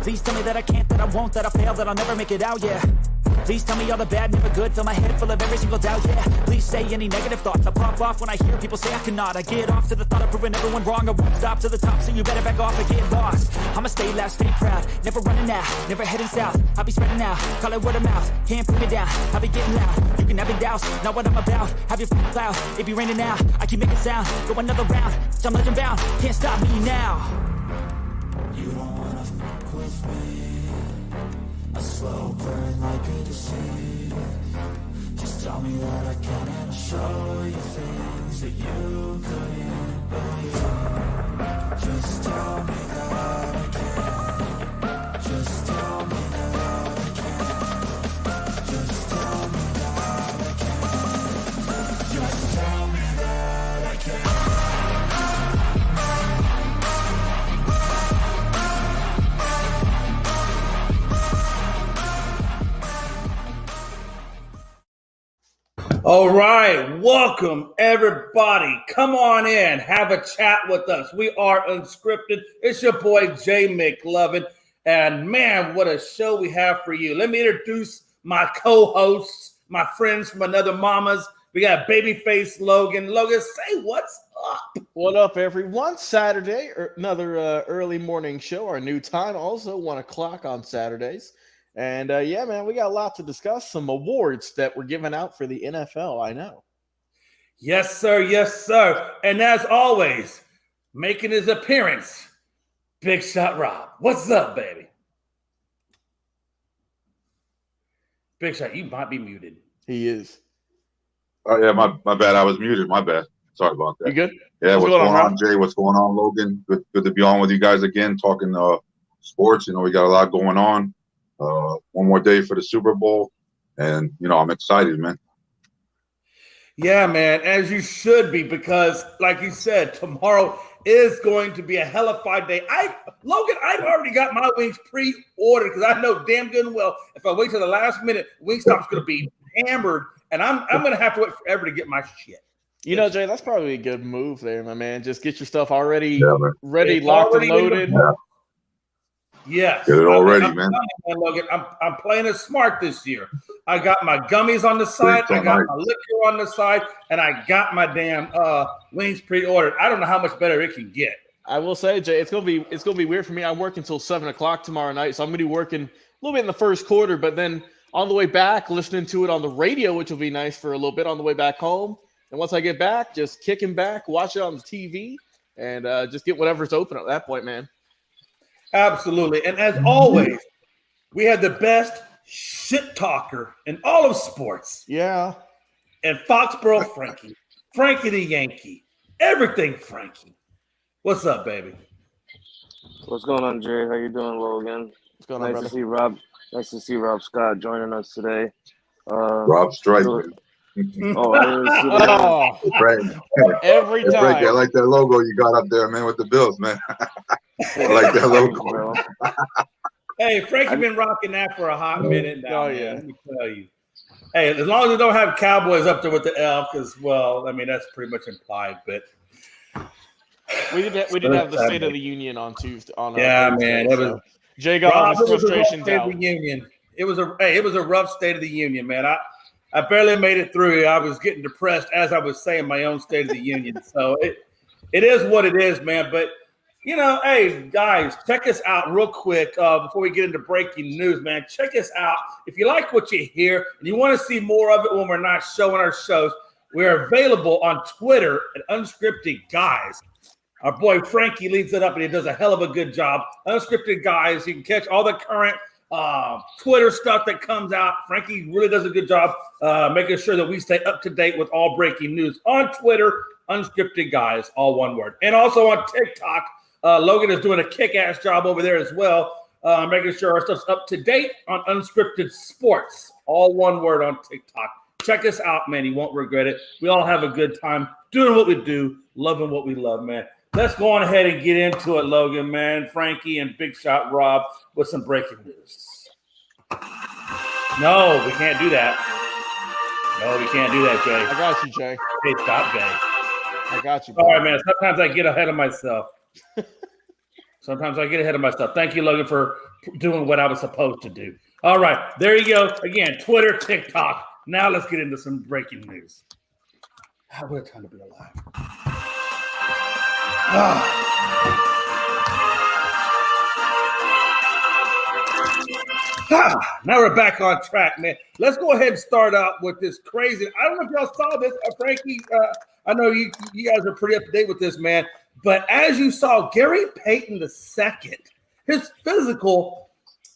Please tell me that I can't, that I won't, that I fail, that I'll never make it out, yeah. Please tell me all the bad, never good, fill my head full of every single doubt, yeah. Please say any negative thoughts, I pop off when I hear people say I cannot. I get off to the thought of proving everyone wrong, I won't stop to the top, so you better back off and get lost. I'ma stay loud, stay proud, never running out, never heading south. I'll be spreading out, call it word of mouth, can't put me down, I'll be getting loud. You can have it doubts, not what I'm about, have your cloud, it be raining now. I keep making sound, go another round, I'm legend bound, can't stop me now. You don't wanna fuck with me, a slow burn like a disease. Just tell me that I can and I'll show you things that you couldn't believe. Just tell me that I can. Just tell me that I can. Just tell me that I can. Just tell me that I can. All right, welcome everybody. Come on in, have a chat with us. We are Unscripted. It's your boy Jay McLovin, and man, what a show we have for you. Let me introduce my co-hosts, my friends from another mamas. We got Babyface Logan. Logan, say what's up. What up, everyone? Saturday, another early morning show. Our new time, also 1 o'clock on Saturdays. And yeah, man, we got a lot to discuss. Some awards that were given out for the NFL, I know. Yes, sir. Yes, sir. And as always, making his appearance, Big Shot Rob. What's up, baby? Big Shot, you might be muted. He is. Oh, yeah, my bad. I was muted. My bad. Sorry about that. You good? Yeah, what's going on, Rob? Jay? What's going on, Logan? Good to be on with you guys again, talking sports. You know, we got a lot going on. One more day for the Super Bowl, and you know I'm excited, man. Yeah, man, as you should be, because like you said, tomorrow is going to be a hellified day. Logan, I've already got my wings pre-ordered because I know damn good and well if I wait till the last minute, Wingstop's going to be hammered, and I'm going to have to wait forever to get my shit. You know, Jay, that's probably a good move there, my man. Just get your stuff already ready, It's locked already and loaded. Yes. Get it all ready, man. Logan, I'm playing it smart this year. I got my gummies on the side, I got my liquor on the side, and I got my damn wings pre-ordered. I don't know how much better it can get. I will say, Jay, it's gonna be weird for me. I work until 7 o'clock tomorrow night, so I'm gonna be working a little bit in the first quarter, but then on the way back, listening to it on the radio, which will be nice for a little bit on the way back home. And once I get back, just kicking back, watch it on the TV, and just get whatever's open at that point, man. Absolutely. And as always, we have the best shit talker in all of sports. Yeah. And Foxborough Frankie. Frankie the Yankee. Everything Frankie. What's up, baby? What's going on, Jay? How you doing, Logan? What's going on, Nice brother? to see Rob. Nice to see Rob Scott joining us today. Rob Strike. Oh, I didn't see that. Oh, Right. every Hey, Frankie, I time. like that logo you got up there, man, with the Bills, man. I like that logo. Bro. Hey, Frankie been rocking that for a hot minute now. Oh, man, yeah. let me tell you. Hey, as long as we don't have Cowboys up there with the L, because, well, I mean, that's pretty much implied, but. We did have the State of the Union on Tuesday. Yeah, Thursday, man. It was, so Jay got all Rob, his it was a rough frustrations State out. of the Union. It was a rough State of the Union, man. I barely made it through. I was getting depressed as I was saying my own State of the Union. So it is what it is, man. But, you know, hey, guys, check us out real quick before we get into breaking news, man. Check us out. If you like what you hear and you want to see more of it when we're not showing our shows, we're available on Twitter at Unscripted Guys. Our boy Frankie leads it up, and he does a hell of a good job. Unscripted Guys, you can catch all the current Twitter stuff that comes out. Frankie really does a good job making sure that we stay up to date with all breaking news on Twitter. Unscripted Guys, all one word. And also on TikTok, Logan is doing a kick-ass job over there as well, making sure our stuff's up to date on Unscripted Sports, all one word on TikTok. Check us out, man. You won't regret it. We all have a good time doing what we do, loving what we love, man. Let's go on ahead and get into it, Logan, man. Frankie and Big Shot Rob with some breaking news. No, we can't do that. No, we can't do that, Jay. I got you, Jay. Hey, stop, Jay. I got you, All bro. right, man. Sometimes I get ahead of myself. Sometimes I get ahead of myself. Thank you, Logan, for doing what I was supposed to do. All right, there you go. Again, Twitter, TikTok. Now let's get into some breaking news. What a time to be alive. Now we're back on track, man. Let's go ahead and start out with this crazy. I don't know if y'all saw this, Frankie. I know you guys are pretty up to date with this, man. But as you saw, Gary Payton II, his physical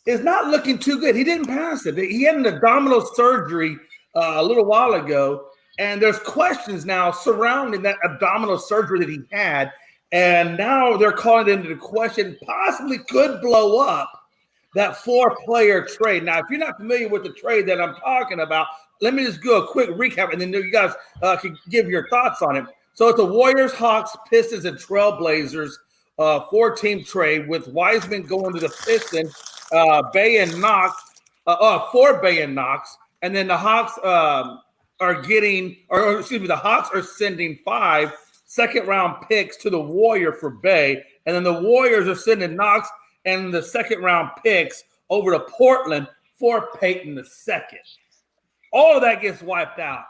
is not looking too good. He didn't pass it. He had an abdominal surgery a little while ago, and there's questions now surrounding that abdominal surgery that he had, and now they're calling it into the question, possibly could blow up that 4-player trade. Now, if you're not familiar with the trade that I'm talking about, let me just do a quick recap, and then you guys can give your thoughts on it. So it's the Warriors, Hawks, Pistons, and Trailblazers 4-team trade with Wiseman going to the Pistons, Bay and Knox, for Bay and Knox, and then the Hawks the Hawks are sending 5 second-round picks to the Warrior for Bay, and then the Warriors are sending Knox and the second-round picks over to Portland for Payton II. All of that gets wiped out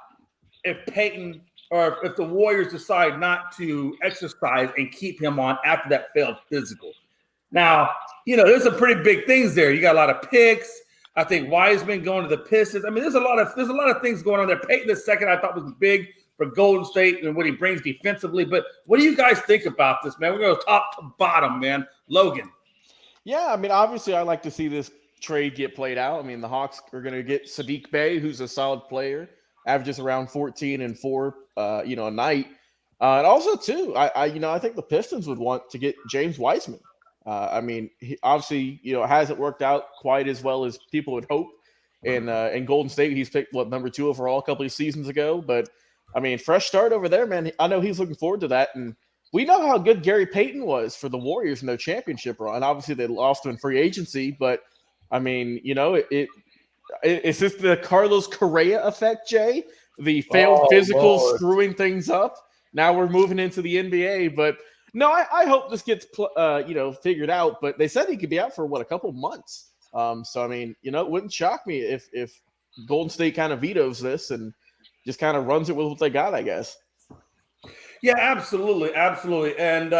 if Payton or if the Warriors decide not to exercise and keep him on after that failed physical. Now, there's some pretty big things there. You got a lot of picks. I think Wiseman going to the Pistons. I mean, there's a lot of things going on there. Payton II, I thought, was big for Golden State and what he brings defensively. But what do you guys think about this, man? We're going to top to bottom, man. Logan. Yeah, I mean, obviously, I like to see this trade get played out. I mean, the Hawks are going to get Sadiq Bey, who's a solid player, averages around 14 and 4, a night. And also, too, I think the Pistons would want to get James Wiseman. I mean, he obviously, hasn't worked out quite as well as people would hope. In Golden State, he's picked number 2 overall a couple of seasons ago. But I mean, fresh start over there, man. I know he's looking forward to that. And we know how good Gary Payton was for the Warriors in their championship run. Obviously, they lost him in free agency, but I mean, it's just the Carlos Correa effect, Jay. The failed physical screwing things up. Now we're moving into the NBA, but. No, I hope this gets figured out. But they said he could be out for a couple months. So I mean, it wouldn't shock me if Golden State kind of vetoes this and just kind of runs it with what they got, I guess. Yeah, absolutely. And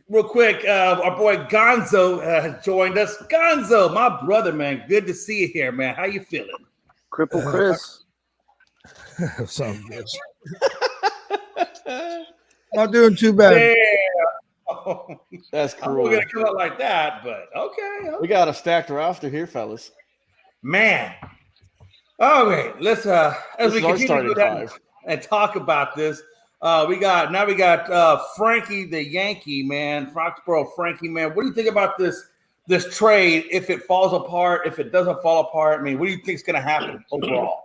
real quick, our boy Gonzo has joined us. Gonzo, my brother, man, good to see you here, man. How you feeling? Cripple Chris. Sounds good. Not doing too bad. Yeah. That's cruel. We're gonna come out like that, but okay. We got a stacked roster here, fellas. Man. All right, let's as we continue to go down and talk about this, we got Frankie the Yankee, man, Foxborough Frankie, man. What do you think about this trade? If it falls apart, if it doesn't fall apart, I mean, what do you think is going to happen overall?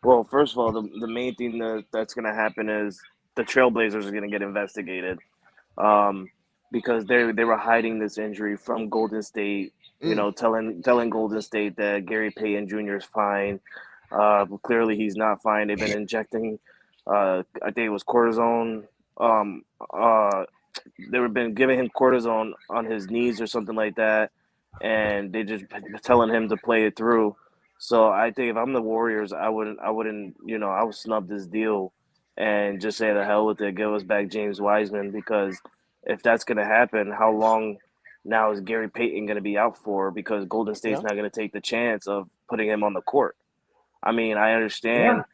Well, first of all, the main thing that's going to happen is the Trailblazers are going to get investigated, because they were hiding this injury from Golden State. Telling Golden State that Gary Payton Jr. is fine. Clearly, he's not fine. They've been injecting, I think it was cortisone. They've been giving him cortisone on his knees or something like that, and they just telling him to play it through. So I think if I'm the Warriors, I would snub this deal and just say the hell with it. Give us back James Wiseman, because if that's going to happen, how long now is Gary Payton going to be out for? Because Golden State's not going to take the chance of putting him on the court. I mean, I understand,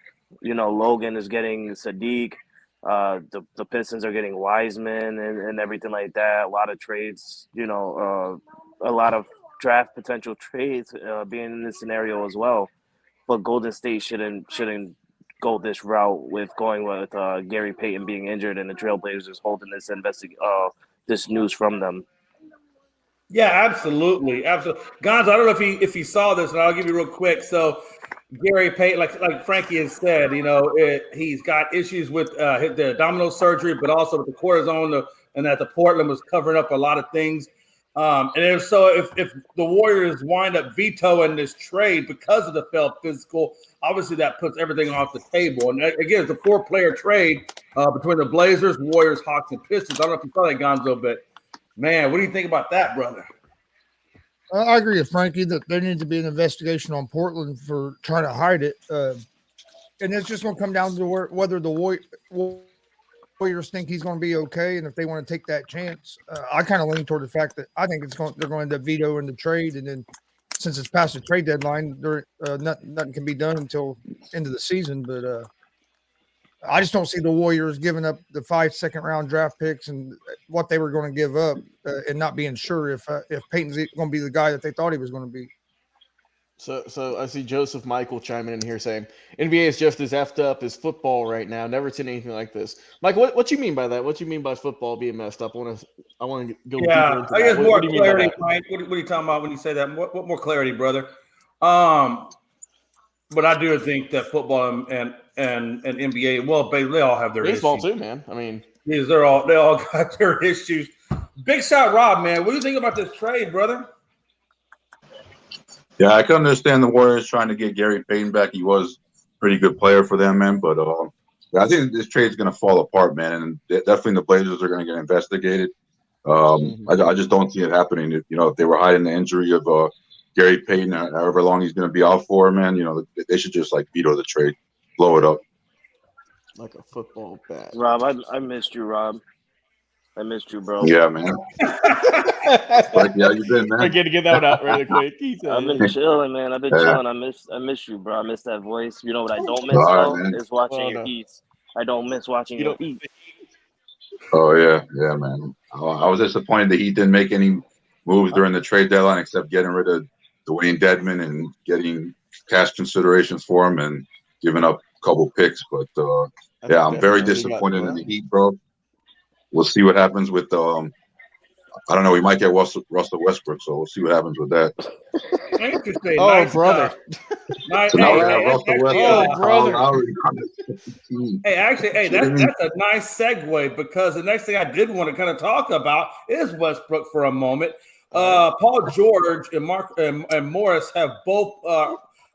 Logan is getting Sadiq. The Pistons are getting Wiseman and everything like that. A lot of trades, a lot of draft potential trades being in this scenario as well. But Golden State shouldn't go this route with going with Gary Payton being injured and the Trailblazers holding this news from them. Yeah, absolutely. Gonzo, I don't know if he saw this, and I'll give you real quick. So Gary Payton, like Frankie has said, he's got issues with the abdominal surgery, but also with the cortisone, and that the Portland was covering up a lot of things. And if the Warriors wind up vetoing this trade because of the failed physical, obviously that puts everything off the table. And again, it's a 4-player trade between the Blazers, Warriors, Hawks, and Pistons. I don't know if you saw that, Gonzo, but Man, what do you think about that, brother? I agree with Frankie that there needs to be an investigation on Portland for trying to hide it. And it's just going to come down to whether the Warriors think he's going to be okay, and if they want to take that chance. I kind of lean toward the fact that I think they're going to end up vetoing the trade, and then since it's past the trade deadline, nothing can be done until end of the season. But I just don't see the Warriors giving up the 5 second-round draft picks and what they were going to give up, and not being sure if Peyton's going to be the guy that they thought he was going to be. So I see Joseph Michael chiming in here saying NBA is just as effed up as football right now. Never seen anything like this. Mike, what you mean by that? What you mean by football being messed up? I want to go deeper into I guess that. more What do you clarity, mean by that? Mike. What are you talking about when you say that? What more clarity, brother? But I do think that football and NBA, well, they all have their Baseball issues. too, man. I mean, they all got their issues. Big shot, Rob, man. What do you think about this trade, brother? Yeah, I can understand the Warriors trying to get Gary Payton back. He was a pretty good player for them, man. But I think this trade's going to fall apart, man. And definitely the Blazers are going to get investigated. I just don't see it happening. If they were hiding the injury of Gary Payton, however long he's going to be out for, man, they should just veto the trade, blow it up. Like a football bat. Rob, I missed you, Rob. I missed you, bro. Yeah, man. Yeah, you been, man. I get to get that one out really quick. I've been chilling, man. I've been chilling. I miss you, bro. I miss that voice. You know what I don't miss though is watching your Heats. I don't miss watching your Heat. Oh yeah, man. I was disappointed that he didn't make any moves during the trade deadline except getting rid of Dwayne Dedman and getting cash considerations for him and giving up a couple picks. But yeah, I'm very disappointed in the Heat, bro. We'll see what happens with I don't know. We might get Russell Westbrook, so we'll see what happens with that. Interesting. Oh, nice, brother. So now we have Russell Westbrook. Brother. That's a nice segue because the next thing I did want to kind of talk about is Westbrook for a moment. Paul George and Mark and Morris have both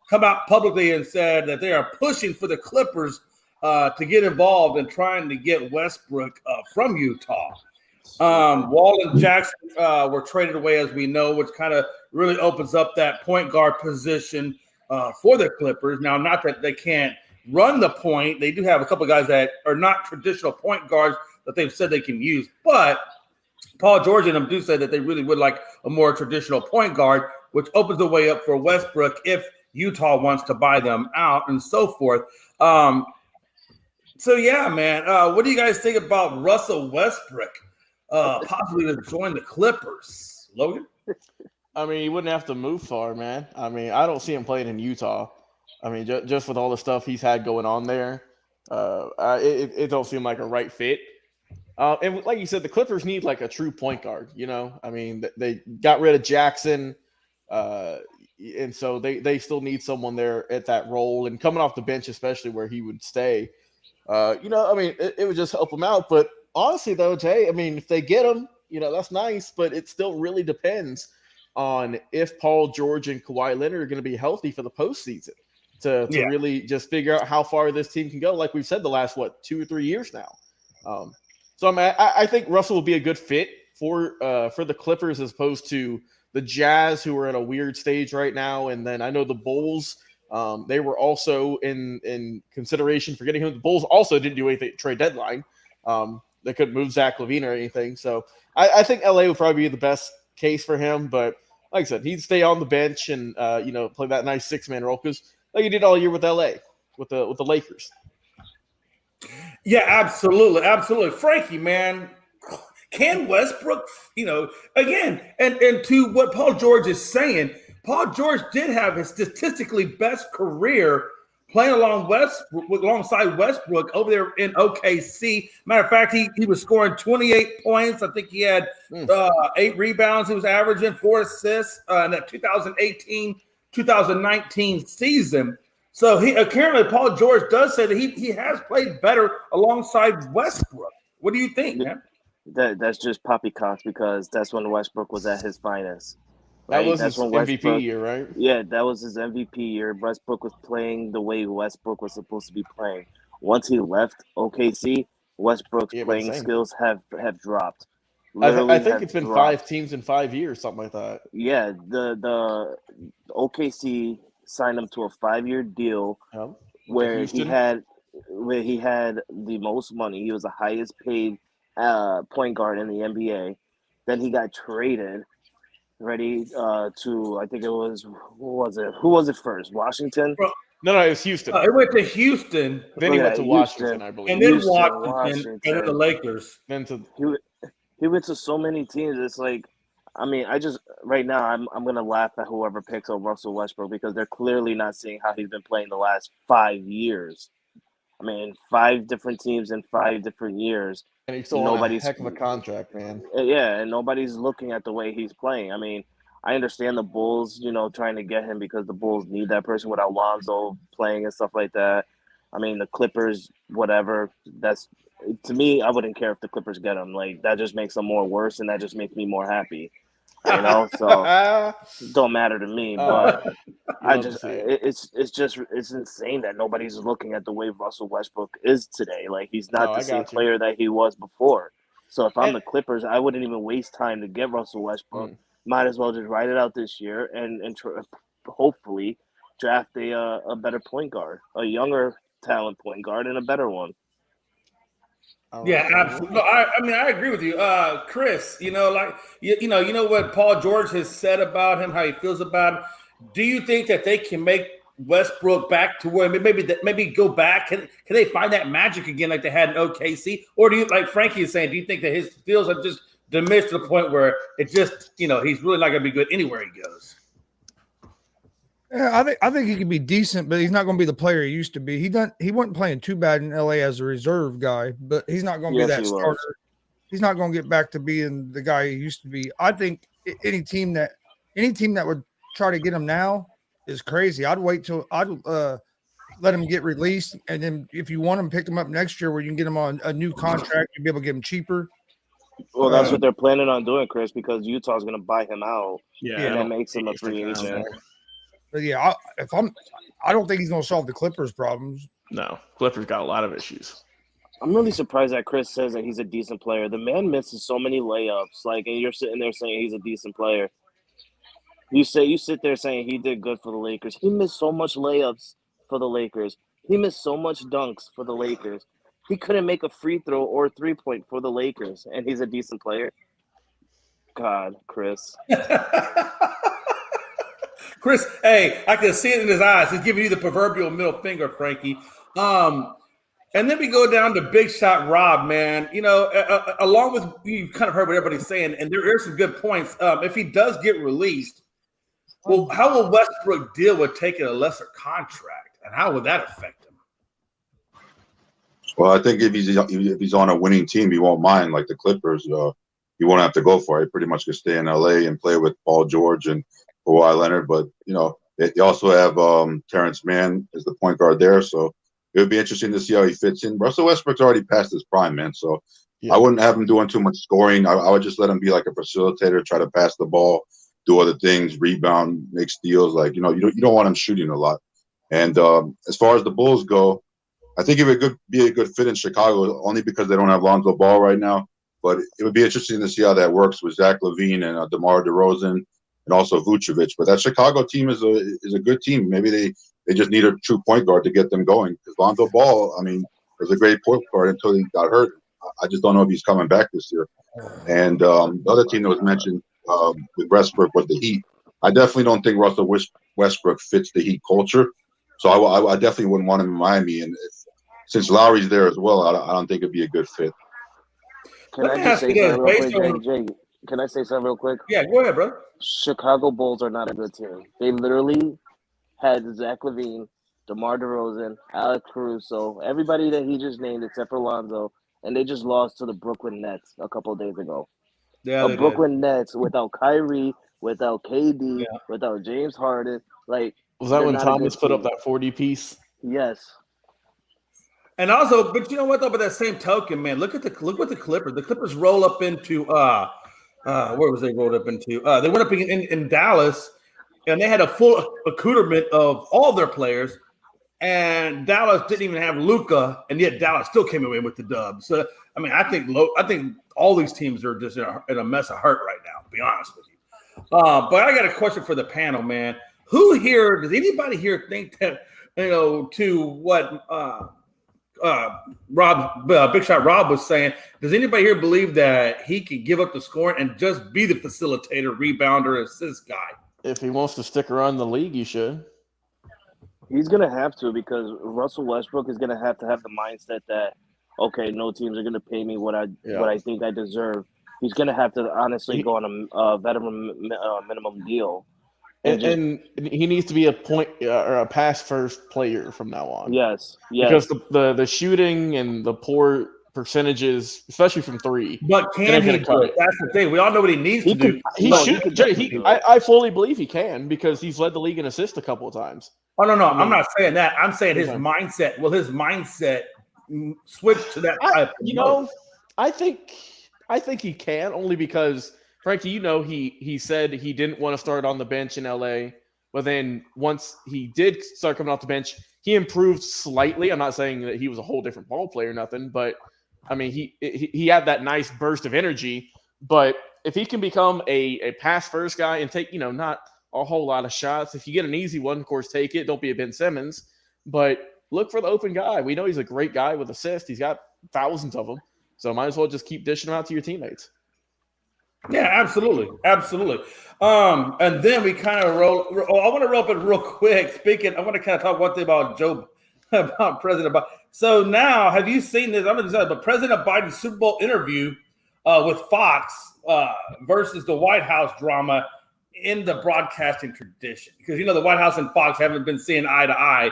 come out publicly and said that they are pushing for the Clippers to get involved in trying to get Westbrook from Utah. Wall and Jackson were traded away, as we know, which kind of really opens up that point guard position for the Clippers. Now, not that they can't run the point. They do have a couple of guys that are not traditional point guards that they've said they can use. But Paul George and them do say that they really would like a more traditional point guard, which opens the way up for Westbrook if Utah wants to buy them out and so forth. So, yeah, man, what do you guys think about Russell Westbrook possibly to join the Clippers? Logan? I mean, he wouldn't have to move far, man. I mean, I don't see him playing in Utah. I mean, just with all the stuff he's had going on there, it don't seem like a right fit. And like you said, the Clippers need like a true point guard, I mean, they got rid of Jackson, and so they still need someone there at that role. And coming off the bench, especially where he would stay, I mean, it would just help him out. But honestly, though, Jay, I mean, if they get him, that's nice, but it still really depends on if Paul George and Kawhi Leonard are going to be healthy for the postseason to really just figure out how far this team can go. Like we've said the last, 2 or 3 years now. So I mean, I think Russell will be a good fit for the Clippers as opposed to the Jazz, who are in a weird stage right now. And then I know the Bulls, they were also in consideration for getting him. The Bulls also didn't do anything at trade deadline. They couldn't move Zach LaVine or anything. So I think LA would probably be the best case for him. But like I said, he'd stay on the bench and play that nice 6-man role because like he did all year with LA with the Lakers. Yeah, absolutely. Frankie, man, can Westbrook, again, and to what Paul George is saying, Paul George did have his statistically best career playing alongside Westbrook over there in OKC. Matter of fact, he was scoring 28 points. I think he had 8 rebounds. He was averaging 4 assists in that 2018-2019 season. So currently Paul George does say that he has played better alongside Westbrook. What do you think, man? That's just poppycock because that's when Westbrook was at his finest. Right? That was his MVP year, right? Yeah, that was his MVP year. Westbrook was playing the way Westbrook was supposed to be playing. Once he left OKC, Westbrook's playing skills have dropped. Literally, I think had it's been dropped. 5 teams in 5 years, something like that. Yeah, the OKC signed him to a 5-year deal Yep. where Houston. he had the most money. He was the highest paid point guard in the NBA. Then he got traded, ready to I think it was who was it first? Washington. No, it was Houston. It went to Houston, Then he Look went at to that, Washington, Houston. I believe. and then Houston, Washington, and then the Washington. Lakers. Then to He went to so many teams. It's like, I mean, I just right now I'm gonna laugh at whoever picks up Russell Westbrook because they're clearly not seeing how he's been playing the last 5 years. I mean, 5 different teams in 5 different years. and he's still on a heck of a contract, man. Yeah, and nobody's looking at the way he's playing. I mean, I understand the Bulls, trying to get him because the Bulls need that person with Alonzo playing and stuff like that. I mean, the Clippers, whatever. That's to me, I wouldn't care if the Clippers get him. Like that just makes them more worse, and that just makes me more happy. So don't matter to me. But it's insane that nobody's looking at the way Russell Westbrook is today. Like he's not the same player that he was before. So if I'm the Clippers, I wouldn't even waste time to get Russell Westbrook. Might as well just ride it out this year and hopefully draft a better point guard, a younger talent point guard, and a better one. Yeah, absolutely. No, I mean, I agree with you, Chris. You know what Paul George has said about him, how he feels about him. Do you think that they can make Westbrook back to where maybe go back? Can they find that magic again like they had in OKC? Or do you, like Frankie is saying, do you think that his skills have just diminished to the point where it just, he's really not going to be good anywhere he goes? Yeah, I think he could be decent, but he's not going to be the player he used to be. He wasn't playing too bad in LA as a reserve guy, but he's not going to be that starter. He's not going to get back to being the guy he used to be. I think any team that would try to get him now is crazy. I'd wait till let him get released, and then if you want him, pick him up next year where you can get him on a new contract and be able to get him cheaper. Well, that's what they're planning on doing, Chris, because Utah's going to buy him out. Yeah, and that makes him a free agent. But yeah, I don't think he's going to solve the Clippers' problems. No, Clippers got a lot of issues. I'm really surprised that Chris says that he's a decent player. The man misses so many layups, and you're sitting there saying he's a decent player. You sit there saying he did good for the Lakers. He missed so much layups for the Lakers. He missed so much dunks for the Lakers. He couldn't make a free throw or 3-point for the Lakers, and he's a decent player. God, Chris. Chris, hey, I can see it in his eyes. He's giving you the proverbial middle finger, Frankie. And then we go down to Big Shot Rob, man. Along with you've kind of heard what everybody's saying, and there are some good points. If he does get released, well, how will Westbrook deal with taking a lesser contract, and how will that affect him? Well, I think if he's on a winning team, he won't mind. Like the Clippers, he won't have to go for it. He pretty much could stay in LA and play with Paul George and Kawhi Leonard. But they also have Terrence Mann as the point guard there, so it would be interesting to see how he fits in. Russell Westbrook's already past his prime, man. So I wouldn't have him doing too much scoring. I would just let him be like a facilitator, try to pass the ball, do other things, rebound, make steals. Like you don't want him shooting a lot. And as far as the Bulls go, I think it would be a good fit in Chicago only because they don't have Lonzo Ball right now. But it would be interesting to see how that works with Zach LaVine and DeMar DeRozan and also Vucevic. But that Chicago team is a good team. Maybe they just need a true point guard to get them going. Because Lonzo Ball, I mean, was a great point guard until he got hurt. I just don't know if he's coming back this year. And the other team that was mentioned with Westbrook was the Heat. I definitely don't think Russell Westbrook fits the Heat culture. So I definitely wouldn't want him in Miami. And since Lowry's there as well, I don't think it'd be a good fit. Can I just say something real quick, Jay? Can I say something real quick? Yeah, go ahead, bro. Chicago Bulls are not a good team. They literally had Zach LaVine, DeMar DeRozan, Alex Caruso, everybody that he just named except for Lonzo, and they just lost to the Brooklyn Nets a couple of days ago. Yeah, the Brooklyn Nets without Kyrie, without KD, without James Harden. Like, was that when Thomas put up that 40 piece? Yes. And also, but you know what though? By that same token, man, look what the Clippers. The Clippers roll up into where was they rolled up into? They went up in Dallas, and they had a full accoutrement of all their players. And Dallas didn't even have Luka, and yet Dallas still came away with the dub. So I mean, I think all these teams are just in a mess of hurt right now, to be honest with you. But I got a question for the panel, man. Who here, does anybody here think that, to what Big Shot Rob was saying, does anybody here believe that he can give up the scoring and just be the facilitator, rebounder, assist guy? If he wants to stick around the league, he should. He's gonna have to, because Russell Westbrook is gonna have the mindset that, okay, no teams are gonna pay me what I think I deserve. He's gonna have to honestly go on a veteran minimum deal, and he needs to be a point or a pass first player from now on. Yes. Because the shooting and the poor percentages, especially from three. But can he do it? That's the thing. We all know what he needs to do. He should. Jay, I fully believe he can, because he's led the league in assists a couple of times. Oh, no. I'm not saying that. I'm saying his mindset. Will his mindset switch to that type of I think he can, only because, Frankie, he said he didn't want to start on the bench in LA, but then once he did start coming off the bench, he improved slightly. I'm not saying that he was a whole different ball player or nothing, but I mean, he had that nice burst of energy. But if he can become a pass first guy and take, not a whole lot of shots, if you get an easy one, of course, take it. Don't be a Ben Simmons, but look for the open guy. We know he's a great guy with assists. He's got thousands of them. So might as well just keep dishing them out to your teammates. Yeah, absolutely. And then we kind of I want to roll up it real quick. I want to kind of talk one thing about President Biden. So now, have you seen this? I'm going to tell you, but President Biden's Super Bowl interview with Fox versus the White House drama in the broadcasting tradition. Because, the White House and Fox haven't been seeing eye to eye.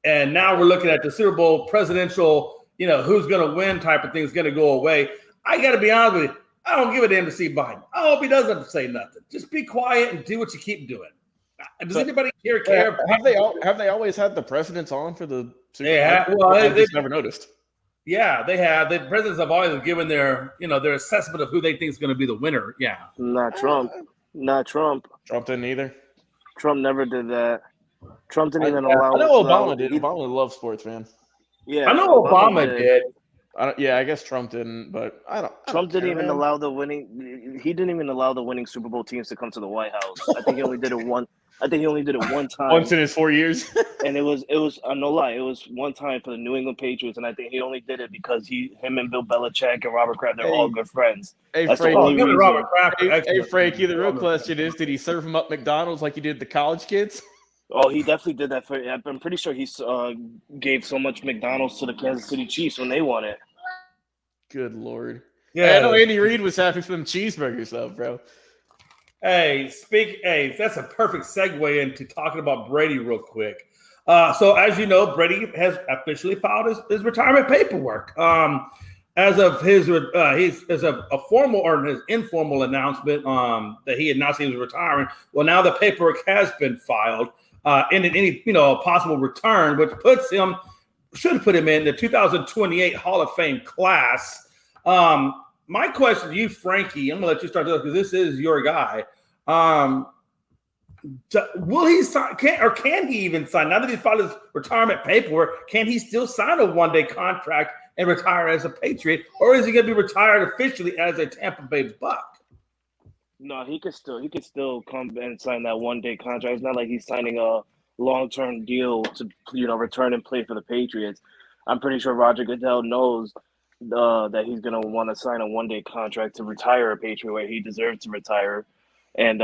And now we're looking at the Super Bowl presidential, who's going to win type of thing is going to go away. I got to be honest with you. I don't give a damn to see Biden. I hope he doesn't say nothing. Just be quiet and do what you keep doing. Does anybody here care? Have they always had the presidents on for the Super Bowl? Yeah, well, I just never noticed. Yeah, they have. The presidents have always given their assessment of who they think is going to be the winner. Yeah. Not Trump. Trump didn't either. Trump never did that. Trump didn't even allow. I know Obama did. Obama loves sports, man. Yeah, I know Obama did. I guess Trump didn't, but Trump didn't even allow the winning. He didn't even allow the winning Super Bowl teams to come to the White House. I think he only did it one. Time. Once in his 4 years. And it was no lie. It was one time for the New England Patriots, and I think he only did it because him and Bill Belichick and Robert Kraft, they're all good friends. Hey, That's Frank, the only reason. Robert Kraft, hey, Frankie, the real question is, did he serve him up McDonald's like he did the college kids? Oh, he definitely did that. I'm pretty sure he gave so much McDonald's to the Kansas City Chiefs when they won it. Good Lord. Yeah, hey, I know Andy Reid was happy for them cheeseburgers, though, bro. Hey, that's a perfect segue into talking about Brady real quick. So as you know, Brady has officially filed his retirement paperwork. As of his formal or his informal announcement that he announced he was retiring. Well, now the paperwork has been filed in any possible return, which should put him in the 2028 Hall of Fame class. My question to you, Frankie, I'm gonna let you start this because this is your guy. Will he sign? Can he even sign? Now that he's filed his retirement paperwork, can he still sign a one-day contract and retire as a Patriot, or is he going to be retired officially as a Tampa Bay Buck? No, he could still come and sign that one-day contract. It's not like he's signing a long-term deal to return and play for the Patriots. I'm pretty sure Roger Goodell knows that he's going to want to sign a one-day contract to retire a Patriot where he deserves to retire. And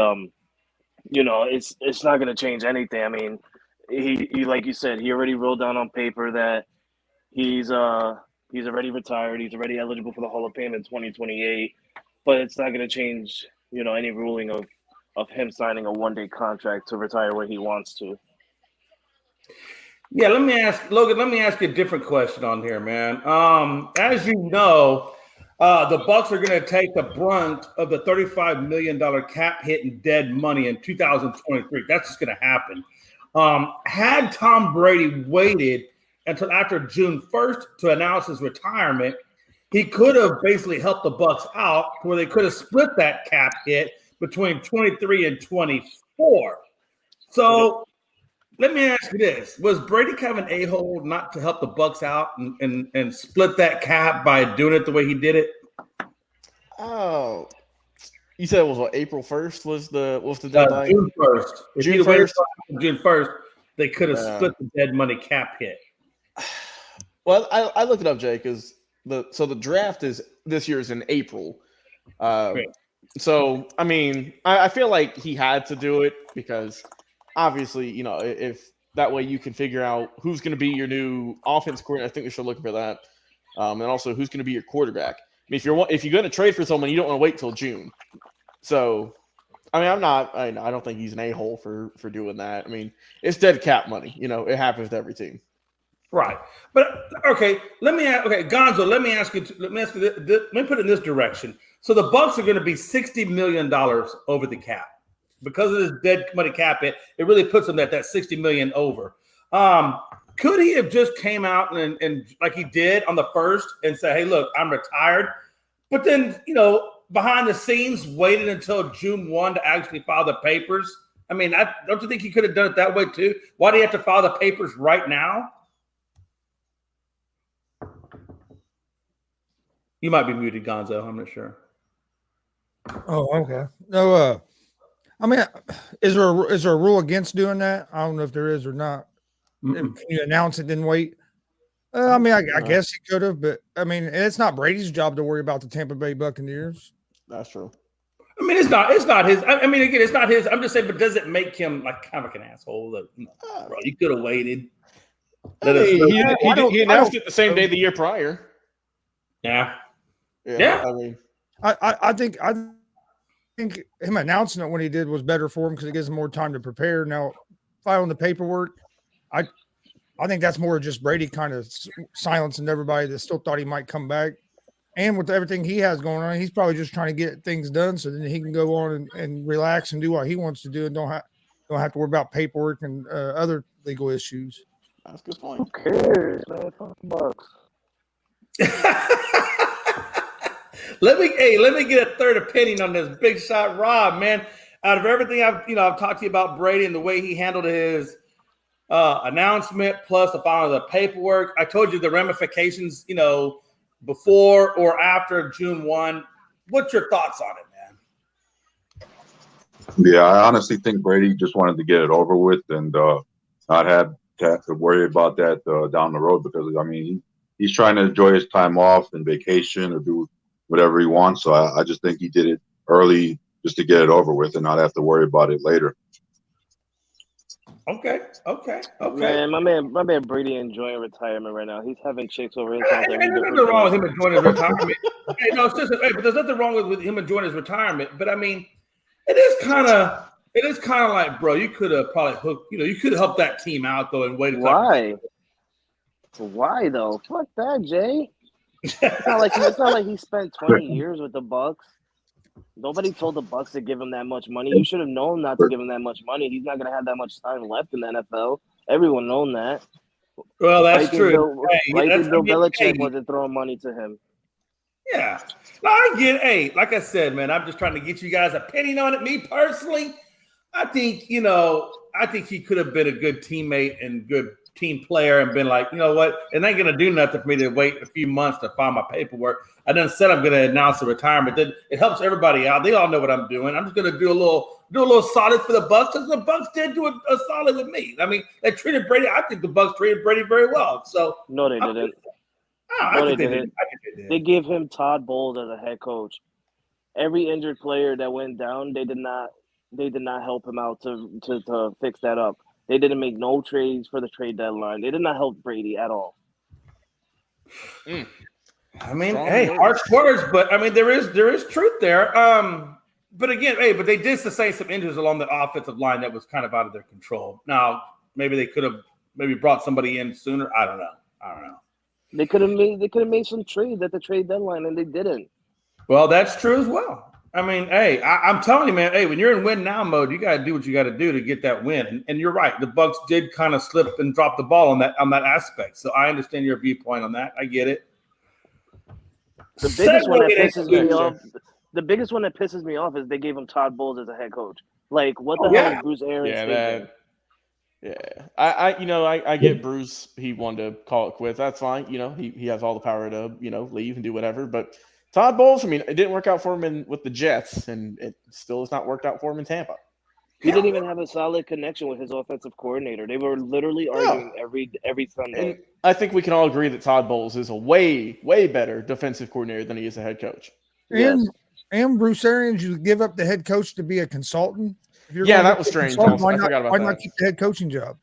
it's not going to change anything. I mean, he like you said, he already wrote down on paper that he's already retired. He's already eligible for the Hall of Fame in 2028. But it's not going to change, any ruling of him signing a one-day contract to retire where he wants to. Yeah, let me ask you a different question on here, man. As you know, the Bucs are going to take the brunt of the $35 million cap hit in dead money in 2023. That's just going to happen. Had Tom Brady waited until after June 1st to announce his retirement, he could have basically helped the Bucs out where they could have split that cap hit between 23 and 24. So let me ask you this. Was Brady kind of an a-hole not to help the Bucs out and split that cap by doing it the way he did it? Oh, you said it was what, April 1st was the deadline? June 1st. If June he'd waited 1st? till June 1st, they could have split the dead money cap hit. Well, I looked it up, Jay, because the draft is this year is in April. Right. So I mean, I feel like he had to do it because obviously, if that way you can figure out who's going to be your new offense coordinator. I think we should look for that, and also who's going to be your quarterback. I mean, if you're going to trade for someone, you don't want to wait till June. So, I mean, I don't think he's an a-hole for doing that. I mean, it's dead cap money. It happens to every team. Right, but okay. Gonzo. Let me ask you. Let me put it in this direction. So the Bucks are going to be $60 million over the cap because of this dead money cap. It really puts them at that $60 million over. Could he have just came out and like he did on the first and say, "Hey, look, I'm retired," but then behind the scenes waited until June 1 to actually file the papers? I mean, don't you think he could have done it that way too? Why do you have to file the papers right now? You might be muted, Gonzo. I'm not sure. Oh, okay. No, I mean, is there a rule against doing that? I don't know if there is or not. Can you announce it, then wait? I mean, I guess he could have, but I mean, it's not Brady's job to worry about the Tampa Bay Buccaneers. That's true. I mean, it's not his. I mean, again, it's not his. I'm just saying, but does it make him like kind of like an asshole? Bro, you could have waited. He announced it the same day the year prior. Yeah. I mean, I think him announcing it when he did was better for him because it gives him more time to prepare. Now, filing the paperwork, I think that's more just Brady kind of silencing everybody that still thought he might come back. And with everything he has going on, he's probably just trying to get things done so then he can go on and relax and do what he wants to do and don't have to worry about paperwork and other legal issues. That's a good point. Who cares, man? Fuck the Bucks. Let me get a third opinion on this Big Shot Rob, man. Out of everything I've talked to you about Brady and the way he handled his announcement plus the filing of the paperwork, I told you the ramifications, before or after June 1. What's your thoughts on it, man? Yeah, I honestly think Brady just wanted to get it over with and not have to worry about that down the road because, I mean, he's trying to enjoy his time off and vacation or do whatever he wants. So I just think he did it early just to get it over with and not have to worry about it later. Okay. Man, my man Brady enjoying retirement right now. He's having chicks over his house. There's nothing wrong with him enjoying his retirement. But there's nothing wrong with him enjoying his retirement. But I mean, it is kind of like, bro, you could have probably hooked. You could have helped that team out though and waited. Why? Why though? Fuck that, Jay. It's not like he spent 20 years with the Bucks. Nobody told the Bucks to give him that much money. You should have known not to give him that much money. He's not going to have that much time left in the NFL. Everyone known that. Well, that's true. Bill Belichick wasn't throwing money to him. Yeah. No, I get it. Hey, like I said, man, I'm just trying to get you guys' opinion on it. Me personally, I think he could have been a good teammate and good team player and been like, you know what, it ain't gonna do nothing for me to wait a few months to file my paperwork. I done said I'm gonna announce the retirement. Then it helps everybody out. They all know what I'm doing. I'm just gonna do a little solid for the Bucks because the Bucks did do a solid with me. I mean, they treated Brady. I think the Bucks treated Brady very well. So no, they didn't. I think they did. They gave him Todd Bowles as a head coach. Every injured player that went down, they did not help him out to fix that up. They didn't make no trades for the trade deadline. They did not help Brady at all. I mean, harsh words, but I mean there is truth there. But again, but they did sustain some injuries along the offensive line that was kind of out of their control. Now, maybe they could have brought somebody in sooner. I don't know. They could have made some trades at the trade deadline, and they didn't. Well, that's true as well. I mean, I'm telling you, man. Hey, when you're in win now mode, you got to do what you got to do to get that win. And you're right. The Bucks did kind of slip and drop the ball on that aspect. So I understand your viewpoint on that. I get it. The biggest one that pisses me off is they gave him Todd Bowles as a head coach. Like, what the hell is Bruce Arians thinking? I get Bruce. He wanted to call it quits. That's fine. He has all the power to leave and do whatever. But Todd Bowles, I mean, it didn't work out for him with the Jets, and it still has not worked out for him in Tampa. He didn't even have a solid connection with his offensive coordinator. They were literally arguing every Sunday. And I think we can all agree that Todd Bowles is a way, way better defensive coordinator than he is a head coach. And Bruce Arians, you give up the head coach to be a consultant. If you're that was strange. Why not keep the head coaching job?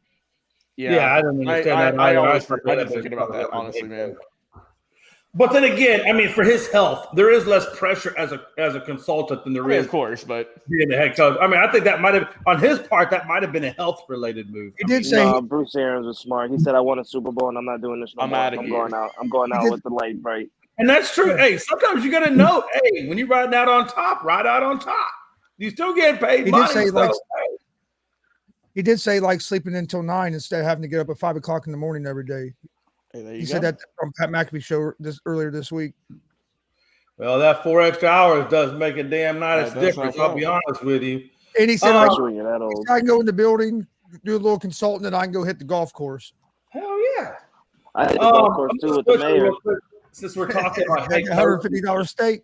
Yeah, I don't understand that. I didn't think about that, honestly, man. But then again, I mean, for his health, there is less pressure as a consultant than there is, of course, but being the head coach. I mean, I think that might have, on his part, that might have been a health-related move. He did say Bruce Arians was smart. He said, "I won a Super Bowl, and I'm not doing this no more. I'm going out. I'm going out with the light bright." And that's true. Hey, sometimes you got to know, hey, when you're riding out on top, ride out on top. You still get paid money. He did say like sleeping until 9 instead of having to get up at 5 o'clock in the morning every day. He said that on Pat McAfee show earlier this week. Well, that 4 extra hours does make a damn nice difference. I'll be honest with you. And he said, I can go in the building, do a little consulting, and I can go hit the golf course. Hell yeah. I hit the golf course too with the mayor. Since we're talking about $150 steak.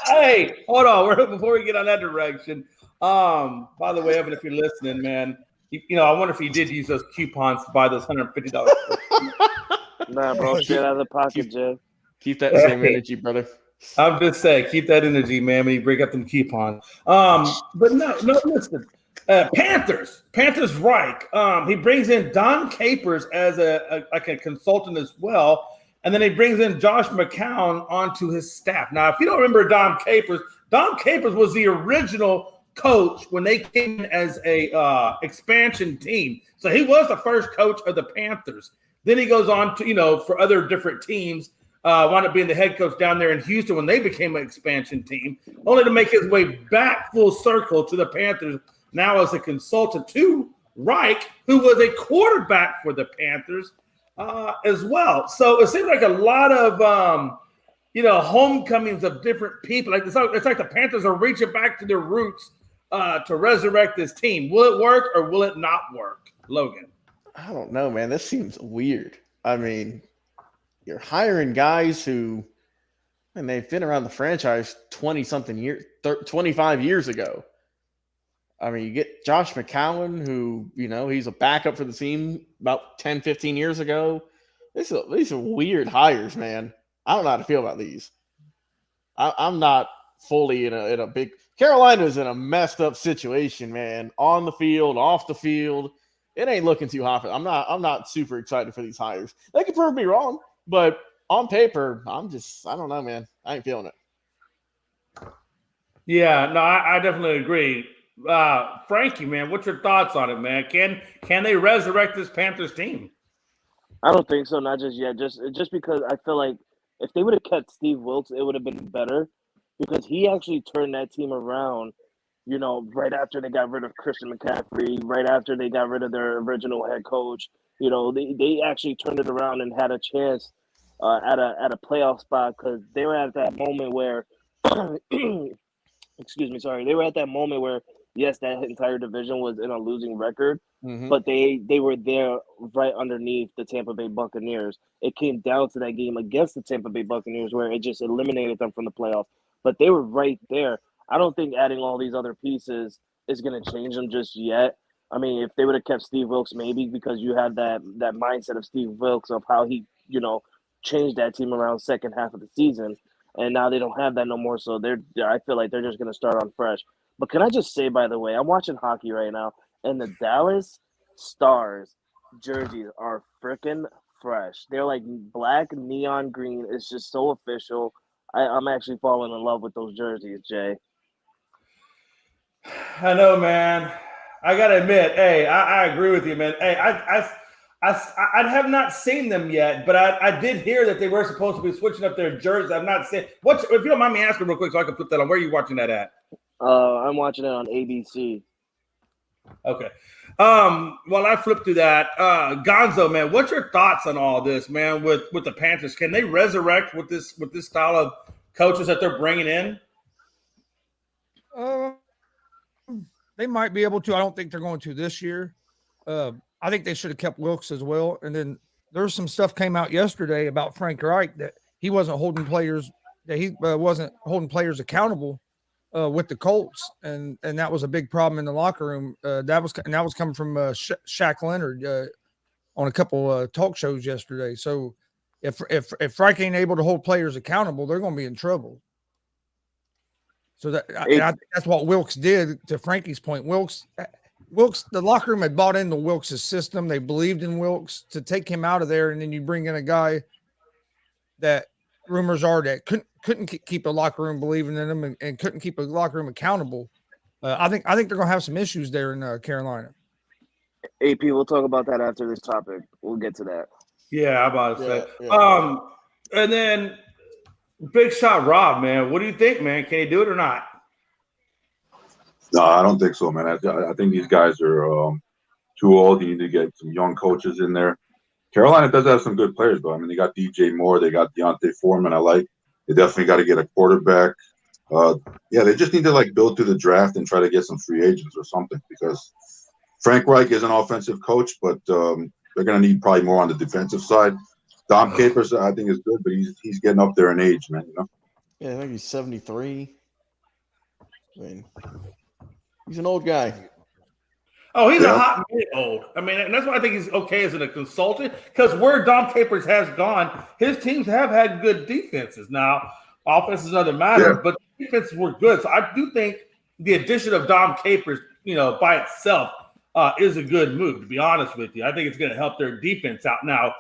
Hey, hold on. Before we get on that direction, by the way, Evan, if you're listening, man, I wonder if he did use those coupons to buy those $150. Nah, bro, straight out of the pocket, Jeff. Keep that same energy, brother. I'm just saying, keep that energy, man, when you break up them coupons. But no, listen. Panthers Reich. He brings in Don Capers as a consultant as well. And then he brings in Josh McCown onto his staff. Now, if you don't remember Don Capers was the original coach when they came in as a expansion team. So he was the first coach of the Panthers. Then he goes on to, for other different teams, wound up being the head coach down there in Houston when they became an expansion team, only to make his way back full circle to the Panthers now as a consultant to Reich, who was a quarterback for the Panthers as well. So it seems like a lot of, homecomings of different people. Like it's like the Panthers are reaching back to their roots to resurrect this team. Will it work or will it not work, Logan? I don't know, man. This seems weird. I mean, you're hiring guys who, and they've been around the franchise 20-something years, 25 years ago. I mean, you get Josh McCown, who, he's a backup for the team about 10, 15 years ago. These are weird hires, man. I don't know how to feel about these. I'm not fully in a big – Carolina's in a messed up situation, man. On the field, off the field. It ain't looking too hot. I'm not super excited for these hires. They could prove me wrong, but on paper, I don't know, man. I ain't feeling it. Yeah, no, I definitely agree. Frankie, man, what's your thoughts on it, man? Can they resurrect this Panthers team? I don't think so, not just yet. Just because I feel like if they would have kept Steve Wilkes, it would have been better because he actually turned that team around, right after they got rid of Christian McCaffrey, right after they got rid of their original head coach. They actually turned it around and had a chance at a playoff spot because they were at that moment where excuse me, sorry. They were at that moment where, yes, that entire division was in a losing record, but they were there right underneath the Tampa Bay Buccaneers. It came down to that game against the Tampa Bay Buccaneers where it just eliminated them from the playoffs. But they were right there. I don't think adding all these other pieces is going to change them just yet. I mean, if they would have kept Steve Wilkes, maybe, because you have that mindset of Steve Wilkes of how he, changed that team around second half of the season. And now they don't have that no more. So I feel like they're just going to start on fresh. But can I just say, by the way, I'm watching hockey right now, and the Dallas Stars jerseys are freaking fresh. They're like black neon green. It's just so official. I'm actually falling in love with those jerseys, Jay. I know, man. I got to admit, hey, I agree with you, man. Hey, I have not seen them yet, but I did hear that they were supposed to be switching up their jerseys. I've not seen – if you don't mind me asking real quick so I can flip that on, where are you watching that at? I'm watching it on ABC. Okay. While I flip through that, Gonzo, man, what's your thoughts on all this, man, with the Panthers? Can they resurrect with this style of coaches that they're bringing in? They might be able to. I don't think they're going to this year. I think they should have kept Wilkes as well. And then there's some stuff came out yesterday about Frank Reich that he wasn't holding players that he wasn't holding players accountable with the Colts, and that was a big problem in the locker room. That was coming from Shaq Leonard on a couple talk shows yesterday. So if Frank ain't able to hold players accountable, they're going to be in trouble. So I think that's what Wilkes did. To Frankie's point, Wilkes, the locker room had bought into Wilkes' system. They believed in Wilkes. To take him out of there, and then you bring in a guy that rumors are that couldn't keep the locker room believing in him and couldn't keep the locker room accountable. I think they're going to have some issues there in Carolina. AP, we'll talk about that after this topic. We'll get to that. Yeah, I'm about to say. And then Big Shot Rob, man, what do you think, man? Can he do it or not? No, I don't think so, man. I think these guys are too old. You need to get some young coaches in there. Carolina does have some good players, though. I mean, they got DJ Moore, they got Deontay Foreman. They definitely got to get a quarterback. They just need to build through the draft and try to get some free agents or something, because Frank Reich is an offensive coach, but they're going to need probably more on the defensive side. Dom Capers, I think, is good, but he's getting up there in age, man. Yeah, I think he's 73. I mean, he's an old guy. Oh, he's a hot minute old. I mean, and that's why I think he's okay as a consultant, because where Dom Capers has gone, his teams have had good defenses. Now, offense is another matter, but defenses were good. So I do think the addition of Dom Capers, by itself, is a good move, to be honest with you. I think it's going to help their defense out. Now,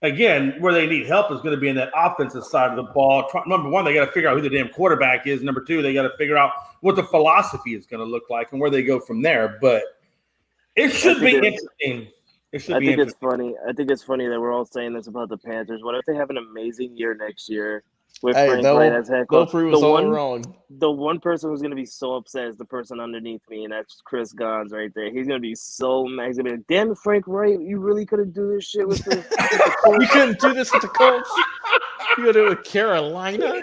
again, where they need help is going to be in that offensive side of the ball. Number one, they got to figure out who the damn quarterback is. Number two, they got to figure out what the philosophy is going to look like and where they go from there. But it should be interesting. It's funny. I think it's funny that we're all saying this about the Panthers. What if they have an amazing year next year with Frank Wright as head coach? They'll prove us all wrong. The one person who's going to be so upset is the person underneath me, and that's Chris Gons right there. He's going to be so mad. He's going to be like, damn it, Frank Wright, you really couldn't do this shit with the You couldn't do this with the Colts? You got to do it with Carolina?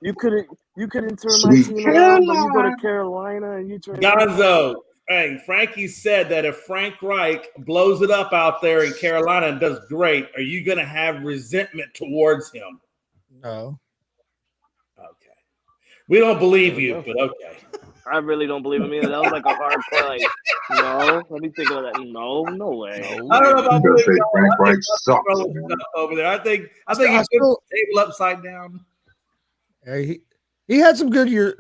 You couldn't turn my team around, but you go to Carolina and you turn Gonzo. Hey, Frankie said that if Frank Reich blows it up out there in Carolina and does great, are you going to have resentment towards him? No. Okay. We don't believe you, but okay. I really don't believe him either. That was like a hard play. No, let me think about that. No way. I don't know about Frank Reich sucks over there. I think he's put the table upside down. Yeah, he had some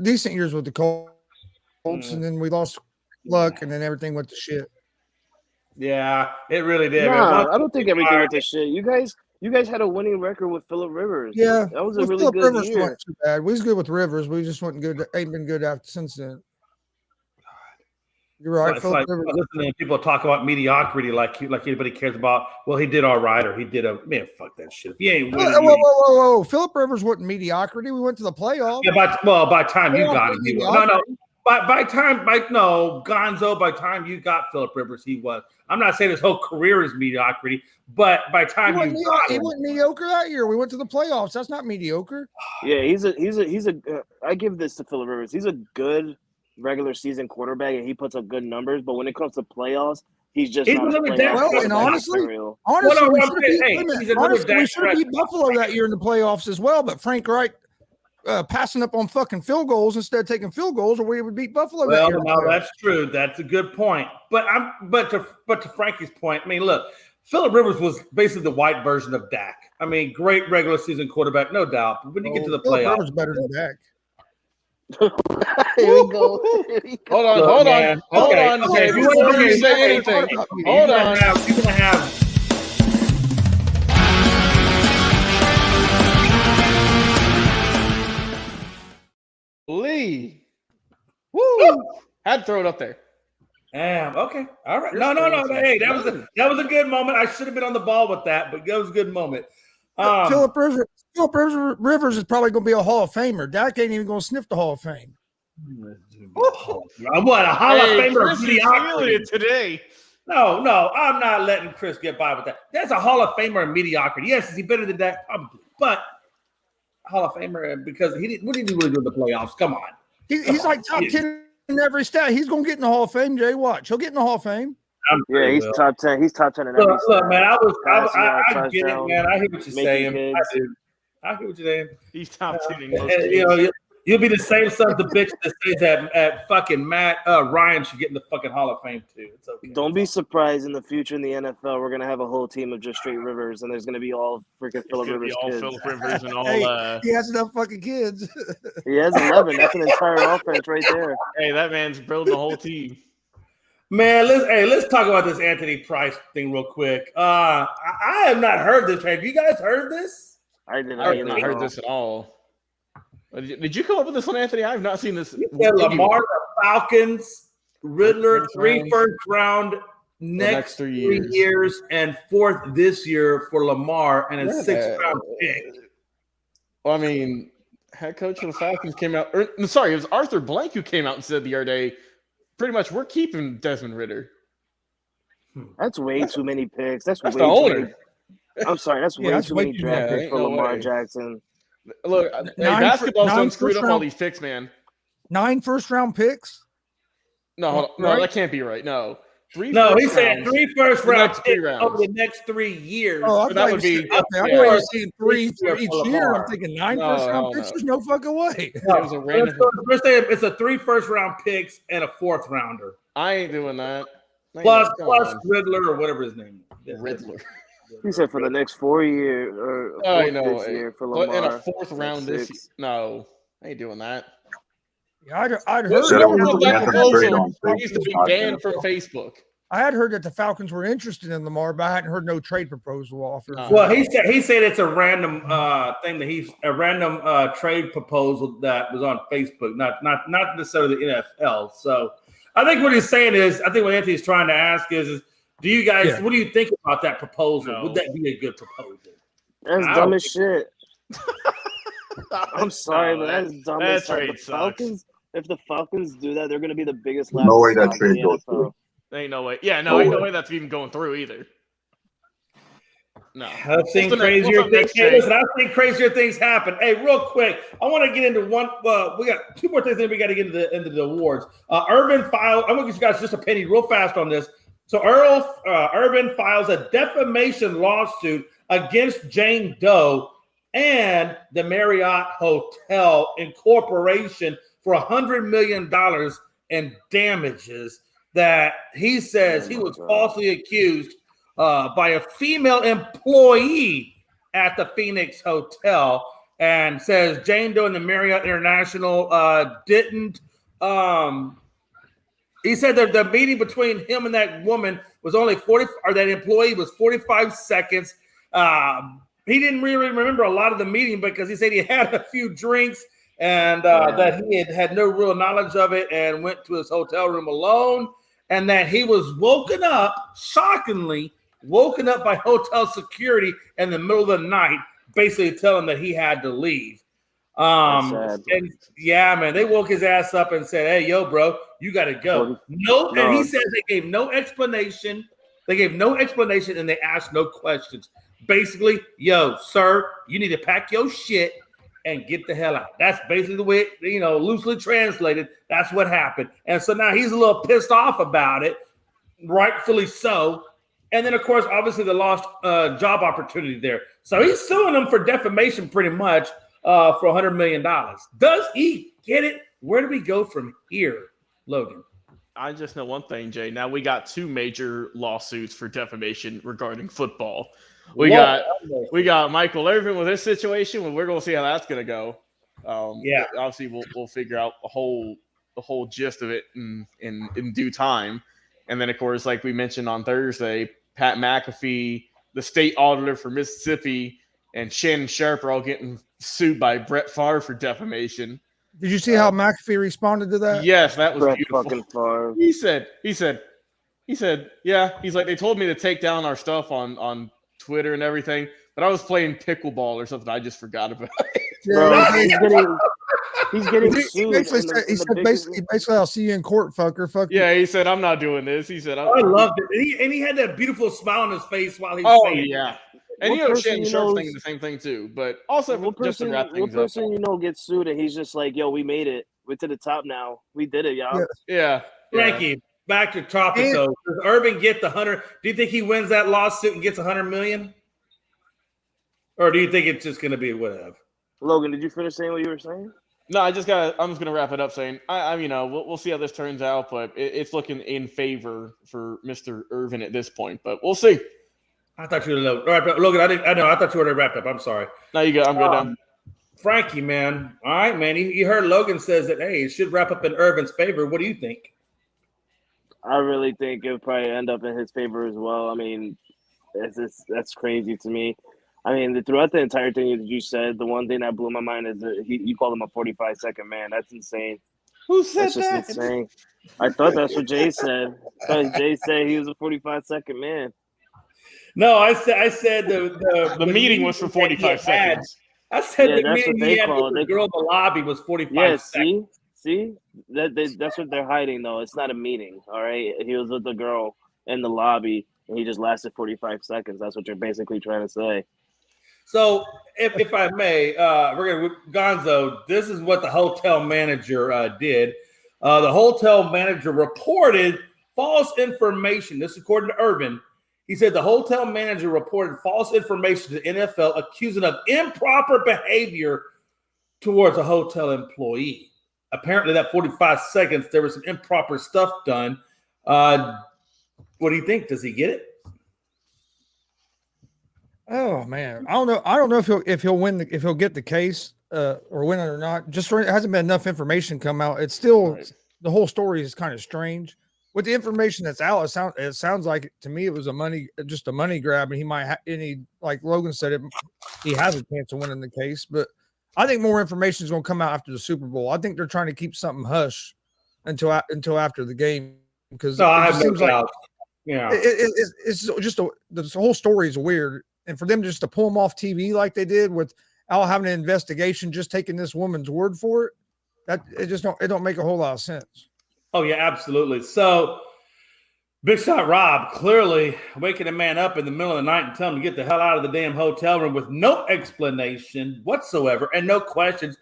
decent years with the Colts, and then we lost luck, and then everything went to shit. Yeah, it really did. Nah, I don't think everything went to shit. You guys had a winning record with Phillip Rivers. Yeah, that was a really good Rivers year. wasn't too bad. We was good with Rivers. We just wasn't good. Ain't been good after since then. You're right. It's like listening to people talk about mediocrity like anybody cares about. Well, he did all right, or he did fuck that shit. If he ain't winning, whoa! Phillip Rivers wasn't mediocrity. We went to the playoffs. Yeah, by time you got him, he was. By time you got Phillip Rivers, he was. I'm not saying his whole career is mediocrity, but by time he wasn't mediocre that year. We went to the playoffs. That's not mediocre. Yeah, he's a. I give this to Phillip Rivers. He's a good regular season quarterback, and he puts up good numbers. But when it comes to playoffs, he's not. And honestly, we should have beat Buffalo that year in the playoffs as well. But Frank Reich passing up on fucking field goals instead of taking field goals, or we would beat Buffalo. Well, no, that's true. That's a good point. But to Frankie's point, I mean, look, Phillip Rivers was basically the white version of Dak. I mean, great regular season quarterback, no doubt. But when you get to the playoffs, Rivers better than Dak. Here we go. Hold on. Okay. Before you say anything, hold on. You're gonna have. Lee. Woo! Had to throw it up there. Damn. Okay. All right. No. Hey, that was a good moment. I should have been on the ball with that, but that was a good moment. Phillip Rivers is probably going to be a Hall of Famer. Dak ain't even going to sniff the Hall of Fame. What, a Hall of Famer mediocrity today? No, I'm not letting Chris get by with that. That's a Hall of Famer in mediocrity. Yes, is he better than Dak? Probably, but Hall of Famer because he didn't. What did he really do in the playoffs? Come on, he's like top 10 in every stat. He's going to get in the Hall of Fame. Jay, watch, he'll get in the Hall of Fame. Yeah, he's top 10. He's top 10 in every look, man, I get it, man. I hear what you're saying. I hear what you're saying. He's top 10 in most You games. know, you'll be the same son of the bitch that says that at fucking Matt Ryan should get in the fucking Hall of Fame too. It's okay. Don't be surprised in the future in the NFL, we're gonna have a whole team of just straight Rivers, and there's gonna be all freaking It's Phillip gonna be Rivers all kids. Philip Rivers and all. Hey, he has enough fucking kids. He has 11. That's an entire offense right there. Hey, that man's building the whole team. Man, let's talk about this Anthony Price thing real quick. I have not heard this. Have you guys heard this? I did I not have not heard this at all. Did you come up with this one, Anthony? I have not seen this. You said Lamar, the Falcons, Riddler, three first round next 3 years, and fourth this year for Lamar, and a sixth round pick. Well, I mean, head coach of the Falcons came out. Sorry, it was Arthur Blank who came out and said the other day, pretty much, we're keeping Desmond Ritter. That's way too many picks. That's way the too owner. many. I'm sorry, that's way too many draft picks for Lamar Jackson. Look, basketball's done screwed up all these picks, man. 9 first-round picks? No, that can't be right. No. He said 3 first round picks rounds over the next 3 years. Oh, that would be. I thought you were saying 3 for each year. I'm thinking 9 No, first-round picks. There's no fucking way. No, It was a random. we're saying it's a 3 first round picks and a 4th rounder. I ain't doing that. Plus Riddler or whatever his name is. Riddler. He said for the next 4 years or I know. this year for But Lamar. in a 4th round this year. No, I ain't doing that. Yeah, I'd heard. Said it was That the Anthony proposal trade on needs to be Facebook. banned from Facebook. I had heard that the Falcons were interested in Lamar, but I hadn't heard no trade proposal offered. No. Well, he said it's a random thing that a random trade proposal that was on Facebook, not necessarily the NFL. So I think what he's saying is, I think what Anthony's trying to ask is do you guys, what do you think about that proposal? No. Would that be a good proposal? That's dumb as shit. I'm sorry, but that's dumb that as trade shit. If the Falcons do that, they're going to be the biggest. No way that laughing stock in trade the goes NFL. through. Ain't no way. Yeah, no, ain't no way that's even going through either. No. I've seen crazier things. Hey, listen, I've seen crazier things happen. Hey, real quick, I want to get into one. We got 2 more things, then we got to get into the awards. Irvin filed. I'm going to get you guys just a penny real fast on this. So Irvin files a defamation lawsuit against Jane Doe and the Marriott Hotel Incorporation for $100 million in damages that he says he was falsely accused by a female employee at the Phoenix Hotel, and says Jane Doe and the Marriott International didn't. He said that the meeting between him and that woman was only 40, or that employee was 45 seconds. He didn't really remember a lot of the meeting because he said he had a few drinks and that he had no real knowledge of it and went to his hotel room alone, and that he was shockingly woken up by hotel security in the middle of the night, basically telling him that he had to leave. And yeah, man, they woke his ass up and said, "Hey, yo, bro, you got to go." And he says they gave no explanation. They gave no explanation and they asked no questions. Basically, yo, sir, you need to pack your shit and get the hell out. That's basically the way, loosely translated, that's what happened. And so now he's a little pissed off about it, rightfully so. And then, of course, obviously the lost job opportunity there. So he's suing them for defamation pretty much for $100 million. Does he get it? Where do we go from here, Logan? I just know one thing, Jay. Now we got 2 major lawsuits for defamation regarding football. We got Michael Irvin with this situation. Well, we're going to see how that's going to go. Obviously we'll figure out the whole gist of it in due time. And then, of course, like we mentioned on Thursday, Pat McAfee, the state auditor for Mississippi, and Shannon Sharp are all getting sued by Brett Favre for defamation. Did you see how McAfee responded to that? Yes, that was Brett beautiful. fucking Favre. He said, yeah. He's like, they told me to take down our stuff on Twitter and everything, but I was playing pickleball or something. I just forgot about it. Bro, he's getting sued. He said basically, I'll see you in court, fucker. Fuck yeah, you. he said, I'm not doing this. He said, I loved it. And he had that beautiful smile on his face while he was saying it. Yeah. And Shannon Sharp's thinking the same thing too. But also, just to wrap things up. Gets sued and he's just like, yo, we made it. We're to the top now. We did it, y'all. Yeah. Frankie, back to topic though. Does Irvin get the 100? Do you think he wins that lawsuit and gets $100 million? Or do you think it's just going to be whatever? Logan, did you finish saying what you were saying? No, I'm just gonna wrap it up saying we'll see how this turns out, but it's looking in favor for Mr. Irvin at this point, but we'll see. I thought you were all right, but Logan, I know. I thought you were already wrapped up. I'm sorry. No, you go. I'm good now. Frankie, man. All right, man. You heard Logan says that, hey, it should wrap up in Irvin's favor. What do you think? I really think it would probably end up in his favor as well. I mean, that's crazy to me. I mean, throughout the entire thing that you said, the one thing that blew my mind is that you called him a 45-second man. That's insane. Who said That's just that? insane. I thought that's what Jay said. I thought Jay said he was a 45-second man. No, I said the meeting was for 45 seconds. I said Yeah, the that's what meeting they he had call with it. the girl in the lobby was 45 Yeah, seconds. see, that's what they're hiding though. It's not a meeting, all right. He was with the girl in the lobby, and he just lasted 45 seconds. That's what you're basically trying to say. So, if I may, we're gonna Gonzo. This is what the hotel manager did. The hotel manager reported false information. This, according to Irvin. He said the hotel manager reported false information to the NFL, accusing of improper behavior towards a hotel employee. Apparently, that 45 seconds, there was some improper stuff done. What do you think? Does he get it? Oh man, I don't know if he'll win if he'll get the case or win it or not. Just it hasn't been enough information come out. It's still the whole story is kind of strange. With the information that's out, it sounds like to me it was a money grab, and he might like Logan said, he has a chance of winning the case. But I think more information is going to come out after the Super Bowl. I think they're trying to keep something hush until after the game because it seems like it's just the whole story is weird, and for them just to pull them off TV like they did without having an investigation, just taking this woman's word for it, that it don't make a whole lot of sense. Oh, yeah, absolutely. So, Big Shot Rob clearly waking a man up in the middle of the night and telling him to get the hell out of the damn hotel room with no explanation whatsoever and no questions.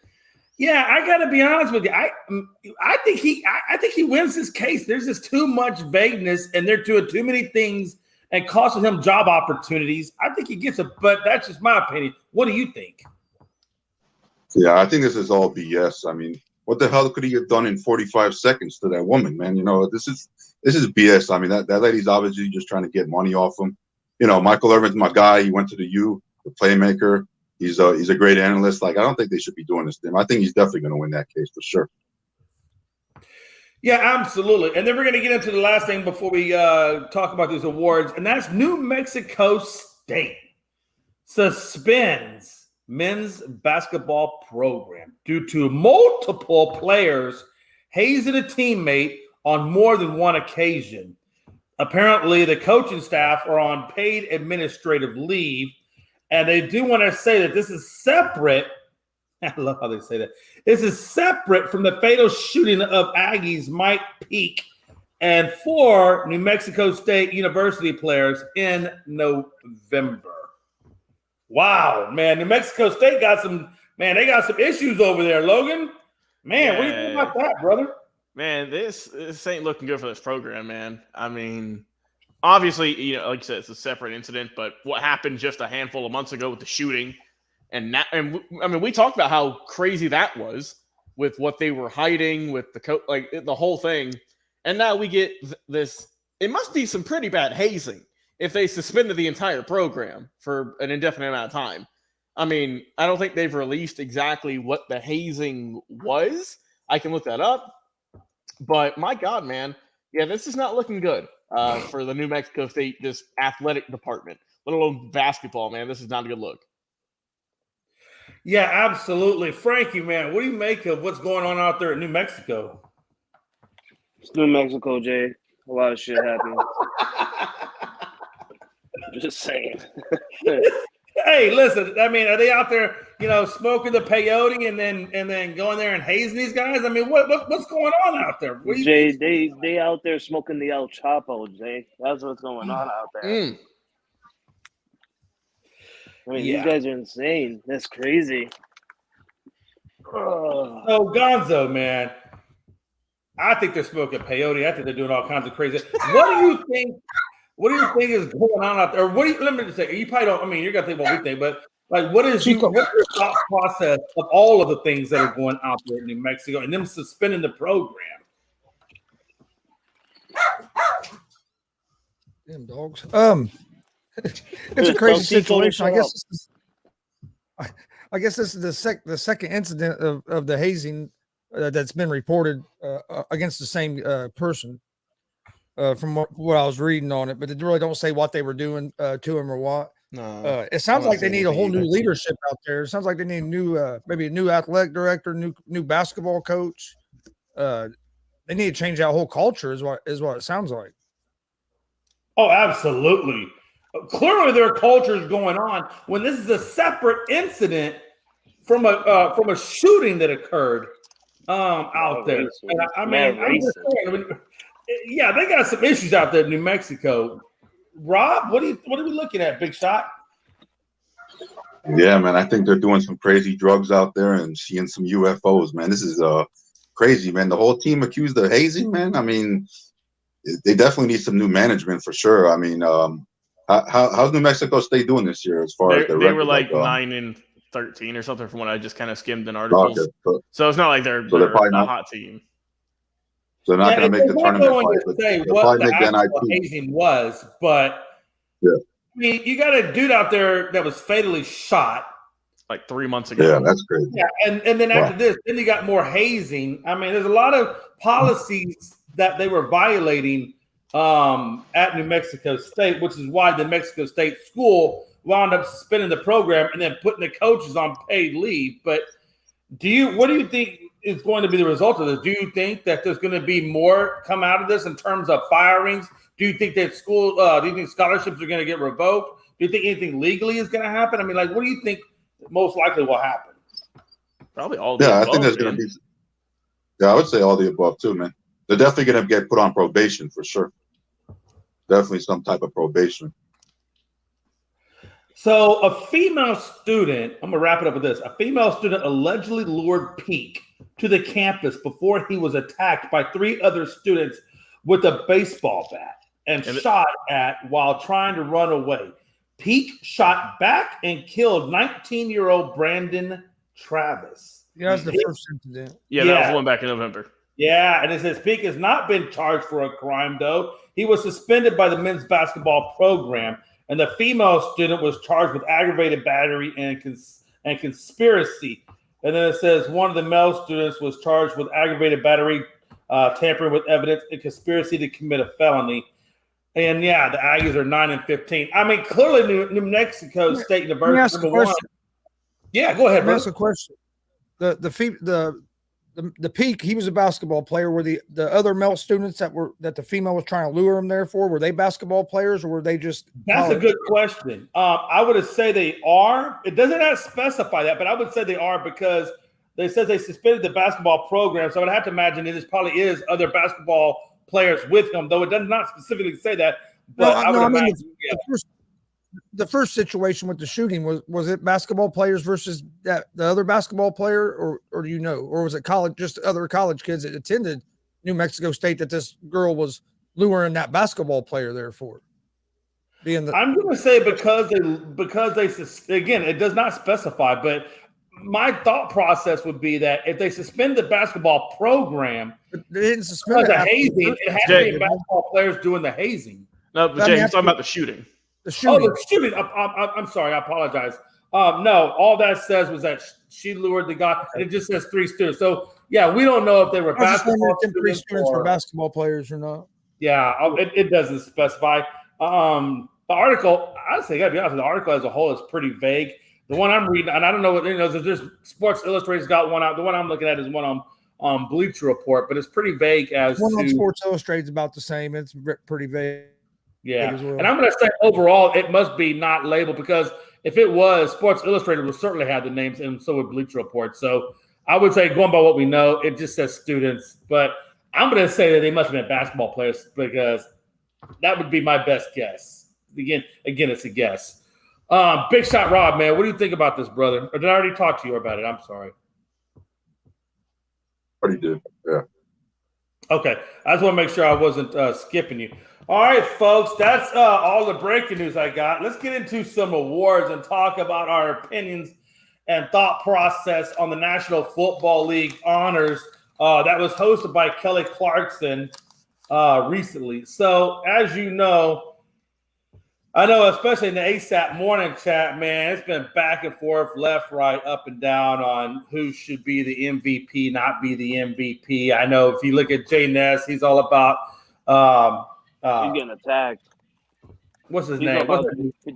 Yeah, I got to be honest with you. I think he wins this case. There's just too much vagueness, and they're doing too many things and costing him job opportunities. I think he gets it, but that's just my opinion. What do you think? Yeah, I think this is all BS. I mean, what the hell could he have done in 45 seconds to that woman, man? You know, this is BS. I mean, that lady's obviously just trying to get money off him. You know, Michael Irvin's my guy. He went to the U, the playmaker. He's a great analyst. Like, I don't think they should be doing this to him. I think he's definitely going to win that case for sure. Yeah, absolutely. And then we're going to get into the last thing before we talk about these awards, and that's New Mexico State suspends men's basketball program due to multiple players hazing a teammate on more than one occasion. Apparently, the coaching staff are on paid administrative leave, and they do want to say that this is separate. I love how they say that. This is separate from the fatal shooting of Aggies Mike Peake and 4 New Mexico State University players in November. Wow, man. New Mexico State got some issues over there, Logan. Man, what do you think about that, brother? Man, this ain't looking good for this program, man. I mean, obviously, you know, like you said, it's a separate incident, but what happened just a handful of months ago with the shooting, we talked about how crazy that was with what they were hiding with the whole thing, and now we get this. It must be some pretty bad hazing if they suspended the entire program for an indefinite amount of time. I mean, I don't think they've released exactly what the hazing was. I can look that up. But my God, man, yeah, this is not looking good for the New Mexico State, this athletic department, let alone basketball, man. This is not a good look. Yeah, absolutely. Frankie, man, what do you make of what's going on out there in New Mexico? It's New Mexico, Jay. A lot of shit happening. Just saying. Hey, listen. I mean, are they out there, smoking the peyote and then going there and hazing these guys? I mean, what's going on out there? Jay, they out there smoking the El Chapo, Jay. That's what's going on out there. I mean, these guys are insane. That's crazy. So Gonzo, man, I think they're smoking peyote. I think they're doing all kinds of crazy. What do you think is going on out there? Let me just say, you probably don't. I mean, you're gonna think what we think, but Like, what's Chico, your thought process of all of the things that are going out there in New Mexico and them suspending the program? Damn dogs. It's a crazy situation. I guess this is the second incident of the hazing that's been reported against the same person. From what I was reading on it, but they really don't say what they were doing to him or what. No, It sounds like they need a whole new leadership out there. It sounds like they need a new, maybe a new athletic director, new basketball coach. They need to change that whole culture. Is what it sounds like. Oh, absolutely. Clearly, there are cultures going on when this is a separate incident from a shooting that occurred out there. And I'm just saying, yeah, they got some issues out there in New Mexico. Rob, what are we looking at, Big Shot? Yeah, man, I think they're doing some crazy drugs out there and seeing some UFOs, man. This is crazy, man. The whole team accused of hazing, man. I mean, they definitely need some new management for sure. I mean, how's New Mexico State doing this year as far as their record? They were like 9-13 or something from what I just kind of skimmed in articles. Okay. So it's not like they're probably a hot team. So they're not going to make the tournament. Say what the actual hazing was, but yeah. I mean, you got a dude out there that was fatally shot like 3 months ago. Yeah, that's crazy. Yeah, and then after this, then you got more hazing. I mean, there's a lot of policies that they were violating at New Mexico State, which is why the New Mexico State school wound up suspending the program and then putting the coaches on paid leave. But what do you think is going to be the result of this? Do you think that there's going to be more come out of this in terms of firings? Do you think that do you think scholarships are going to get revoked? Do you think anything legally is going to happen? I mean, like, what do you think most likely will happen? Probably all the above. I think there's going to be. Yeah, I would say all the above too, man. They're definitely going to get put on probation for sure. Definitely some type of probation. So a female student, I'm going to wrap it up with this. A female student allegedly lured Peak to the campus before he was attacked by 3 other students with a baseball bat and shot at while trying to run away. Peak shot back and killed 19-year-old Brandon Travis. Yeah, that's the first incident. Yeah, that was the one back in November. Yeah, and it says Peak has not been charged for a crime, though. He was suspended by the men's basketball program, and the female student was charged with aggravated battery and conspiracy. And then it says one of the male students was charged with aggravated battery, tampering with evidence, and conspiracy to commit a felony. And yeah, the Aggies are 9-15. I mean, clearly New Mexico State University number 1. Yeah, go ahead, bro. That's a question. The Peak, he was a basketball player. Were the other male students that the female was trying to lure him there for, were they basketball players or were they just? That's a good question. I would say they are. It doesn't not specify that, but I would say they are because they says they suspended the basketball program. So I'd have to imagine it probably is other basketball players with him, though it does not specifically say that. But the first situation with the shooting was it basketball players versus the other basketball player, or do you know, or was it just other college kids that attended New Mexico State that this girl was luring that basketball player there for? I'm going to say because they again, it does not specify, but my thought process would be that if they suspend the basketball program, they didn't suspend the hazing. It has to be basketball players doing the hazing. No, but Jay, he's talking about the shooting. The shooting. I'm sorry. I apologize. No, all that says was that she lured the guy, and it just says 3 students. So yeah, we don't know if they were basketball students or basketball players or not. Yeah, it doesn't specify. The article, honestly, I gotta be honest, the article as a whole is pretty vague. The one I'm reading, and I don't know what there's Sports Illustrated's got one out. The one I'm looking at is one on Bleacher Report, but it's pretty vague as one on Sports Illustrated's about the same. It's pretty vague. Yeah, well. And I'm going to say overall, it must be not labeled because if it was, Sports Illustrated would certainly have the names, and so would Bleacher Report. So I would say, going by what we know, it just says students. But I'm going to say that they must have been basketball players because that would be my best guess. Again, it's a guess. Big Shot Rob, man, what do you think about this, brother? Or did I already talk to you about it? I'm sorry. Already did, yeah. Okay, I just want to make sure I wasn't skipping you. All right, folks, that's all the breaking news I got. Let's get into some awards and talk about our opinions and thought process on the National Football League honors that was hosted by Kelly Clarkson recently. So, as you know, I know, especially in the ASAP morning chat, man, it's been back and forth, left, right, up and down on who should be the MVP, not be the MVP. I know if you look at Jay Ness, he's all about He's getting attacked. what's his He's name? about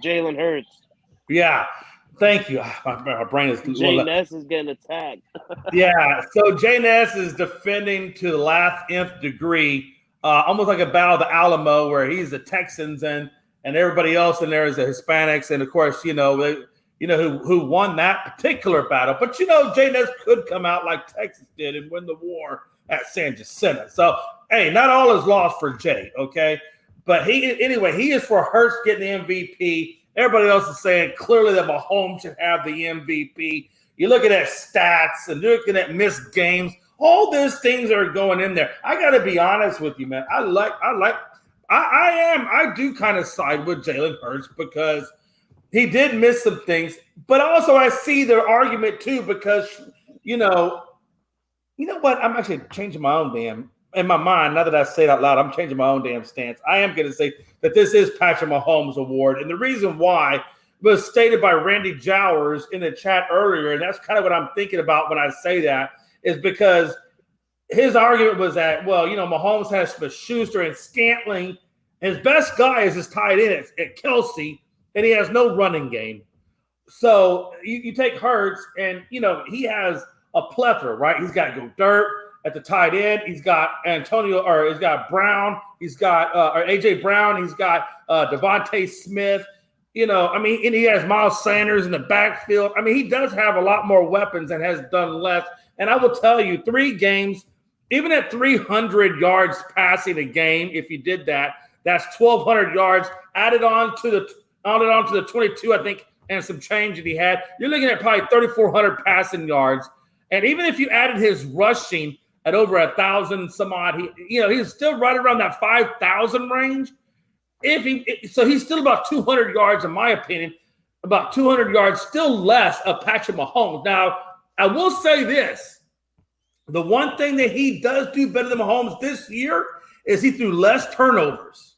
Jalen Hurts. Yeah, thank you. My brain is. Jay Ness is getting attacked. Yeah, so Jay Ness is defending to the last nth degree, almost like a battle of the Alamo, where he's the Texans and everybody else in there is the Hispanics, and of course, who won that particular battle. But Jay Ness could come out like Texas did and win the war at San Jacinto. So hey, not all is lost for Jay, okay? But he is for Hurts getting the MVP. Everybody else is saying clearly that Mahomes should have the MVP. You're looking at stats and looking at missed games. All those things are going in there. I got to be honest with you, man. I do kind of side with Jalen Hurts because he did miss some things. But also I see their argument too because, you know what? I'm actually changing my own in my mind, now that I say it out loud, I'm changing my own damn stance. I am going to say that this is Patrick Mahomes' award. And the reason why was stated by Randy Jowers in the chat earlier, and that's kind of what I'm thinking about when I say that, is because his argument was that, Mahomes has Smith-Schuster and Scantling. His best guy is his tight end at Kelsey, and he has no running game. So you take Hurts, and, he has a plethora, right? He's got to go dirt at the tight end. He's got he's got Brown. He's got AJ Brown. He's got Devontae Smith. And he has Miles Sanders in the backfield. He does have a lot more weapons and has done less. And I will tell you, 3 games, even at 300 yards passing a game, if you did that, that's 1,200 yards added on to the 22, I think, and some change that he had. You're looking at probably 3,400 passing yards. And even if you added his rushing at over 1,000 some odd, he's still right around that 5,000 range. So he's still about 200 yards, in my opinion, about 200 yards, still less of Patrick Mahomes. Now, I will say this. The one thing that he does do better than Mahomes this year is he threw less turnovers.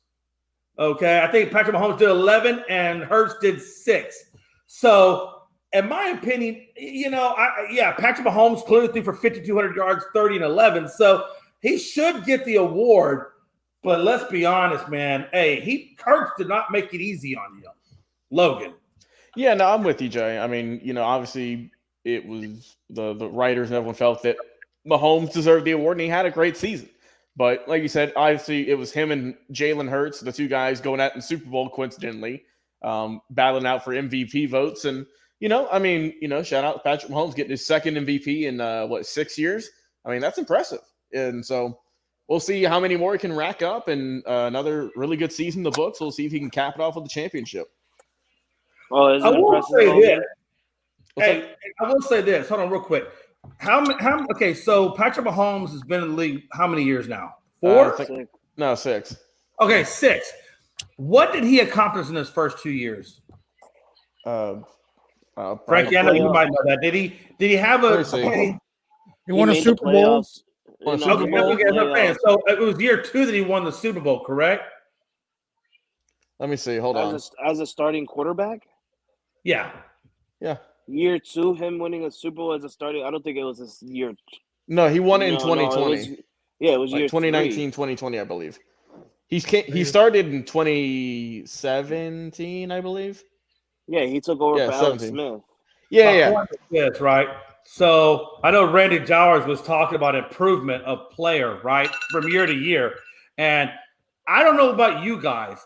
Okay, I think Patrick Mahomes did 11 and Hurts did 6. So, in my opinion, Patrick Mahomes clearly threw for 5,200 yards, 30 and 11. So he should get the award. But let's be honest, man. Hey, Hurts did not make it easy on you, Logan. Yeah, no, I'm with you, Jay. Obviously it was the writers and everyone felt that Mahomes deserved the award, and he had a great season. But like you said, obviously it was him and Jalen Hurts, the 2 guys going at in the Super Bowl, coincidentally, battling out for MVP votes. And shout out to Patrick Mahomes getting his second MVP in 6 years. That's impressive. And so we'll see how many more he can rack up, and another really good season in the books. We'll see if he can cap it off with the championship. Oh, is it impressive? I will say this. Hold on, real quick. Okay, so Patrick Mahomes has been in the league how many years now? 4? 6. Okay, 6. What did he accomplish in his first 2 years? Frankie, I know you might know that. Did he have a? He won a Super Bowl. Okay, so it was year 2 that he won the Super Bowl, correct? Let me see. Hold on. As a starting quarterback? Yeah. Year 2, him winning a Super Bowl as a starting. I don't think it was this year. No, he won it in 2020. It was year 2019, 2020, I believe. He started in 2017, I believe. Yeah, he took over for Alex Smith. Yes, right. So I know Randy Jowers was talking about improvement of player, right, from year to year. And I don't know about you guys,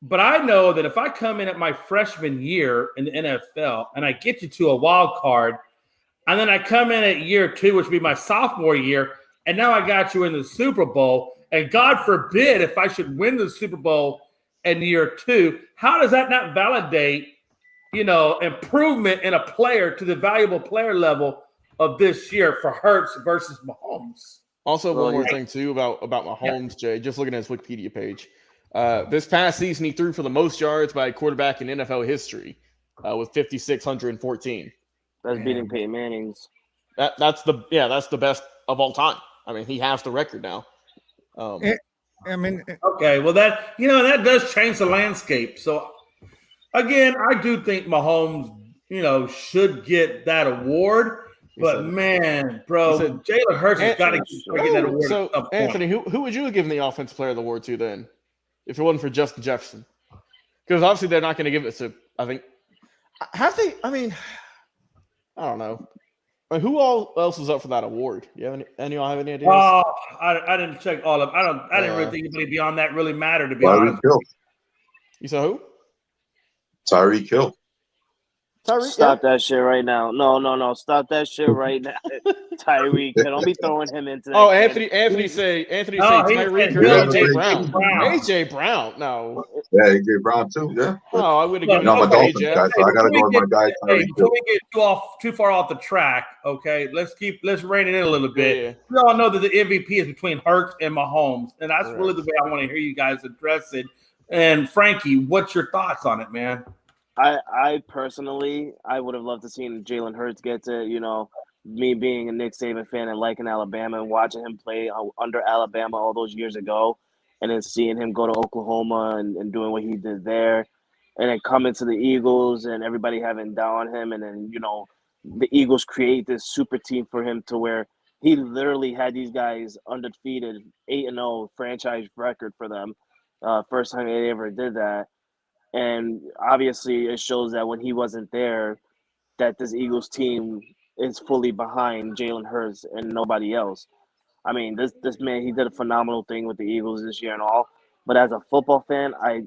but I know that if I come in at my freshman year in the NFL and I get you to a wild card, and then I come in at year 2, which would be my sophomore year, and now I got you in the Super Bowl, and God forbid if I should win the Super Bowl in year 2, how does that not validate, improvement in a player to the valuable player level of this year for Hurts versus Mahomes? Also, one more thing too about Mahomes, Jay. Just looking at his Wikipedia page, This past season, he threw for the most yards by a quarterback in NFL history with 5,614. That's beating Peyton Manning's. That's the best of all time. I mean, he has the record now. I mean, Okay, well that does change the landscape. So again, I do think Mahomes, should get that award. But man, bro, Jalen Hurts has got to get that award. So at some point. Anthony, who would you have given the Offensive Player of the Award to then, if it wasn't for Justin Jefferson? Because obviously they're not going to give it to. I think have they? I mean, I don't know. I mean, who all else is up for that award? You have any have any ideas? Oh, I didn't check all of them. I didn't really think anybody beyond that really mattered, to be honest. Hill. You saw who? Tyreek Hill. Stop that shit right now. No. Stop that shit right now. Tyreek. Don't be throwing him into that. Oh, Anthony say Tyreek or AJ Brown. AJ Brown. No. Yeah, AJ Brown too, yeah. Oh, I would have given I'm a it to Dolphins AJ. guy, so I gotta go with my guy Tyreek Before Hill. we get too far off the track, okay, let's rein it in a little bit. Yeah. We all know that the MVP is between Hurts and Mahomes, and that's really the way I want to hear you guys address it. And Frankie, what's your thoughts on it, man? I personally, I would have loved to see Jalen Hurts get to, me being a Nick Saban fan and liking Alabama and watching him play under Alabama all those years ago, and then seeing him go to Oklahoma and doing what he did there, and then coming to the Eagles and everybody having down on him, and then, the Eagles create this super team for him to where he literally had these guys undefeated, 8-0 franchise record for them. First time they ever did that. And obviously, it shows that when he wasn't there, that this Eagles team is fully behind Jalen Hurts and nobody else. I mean, this man, he did a phenomenal thing with the Eagles this year and all. But as a football fan, I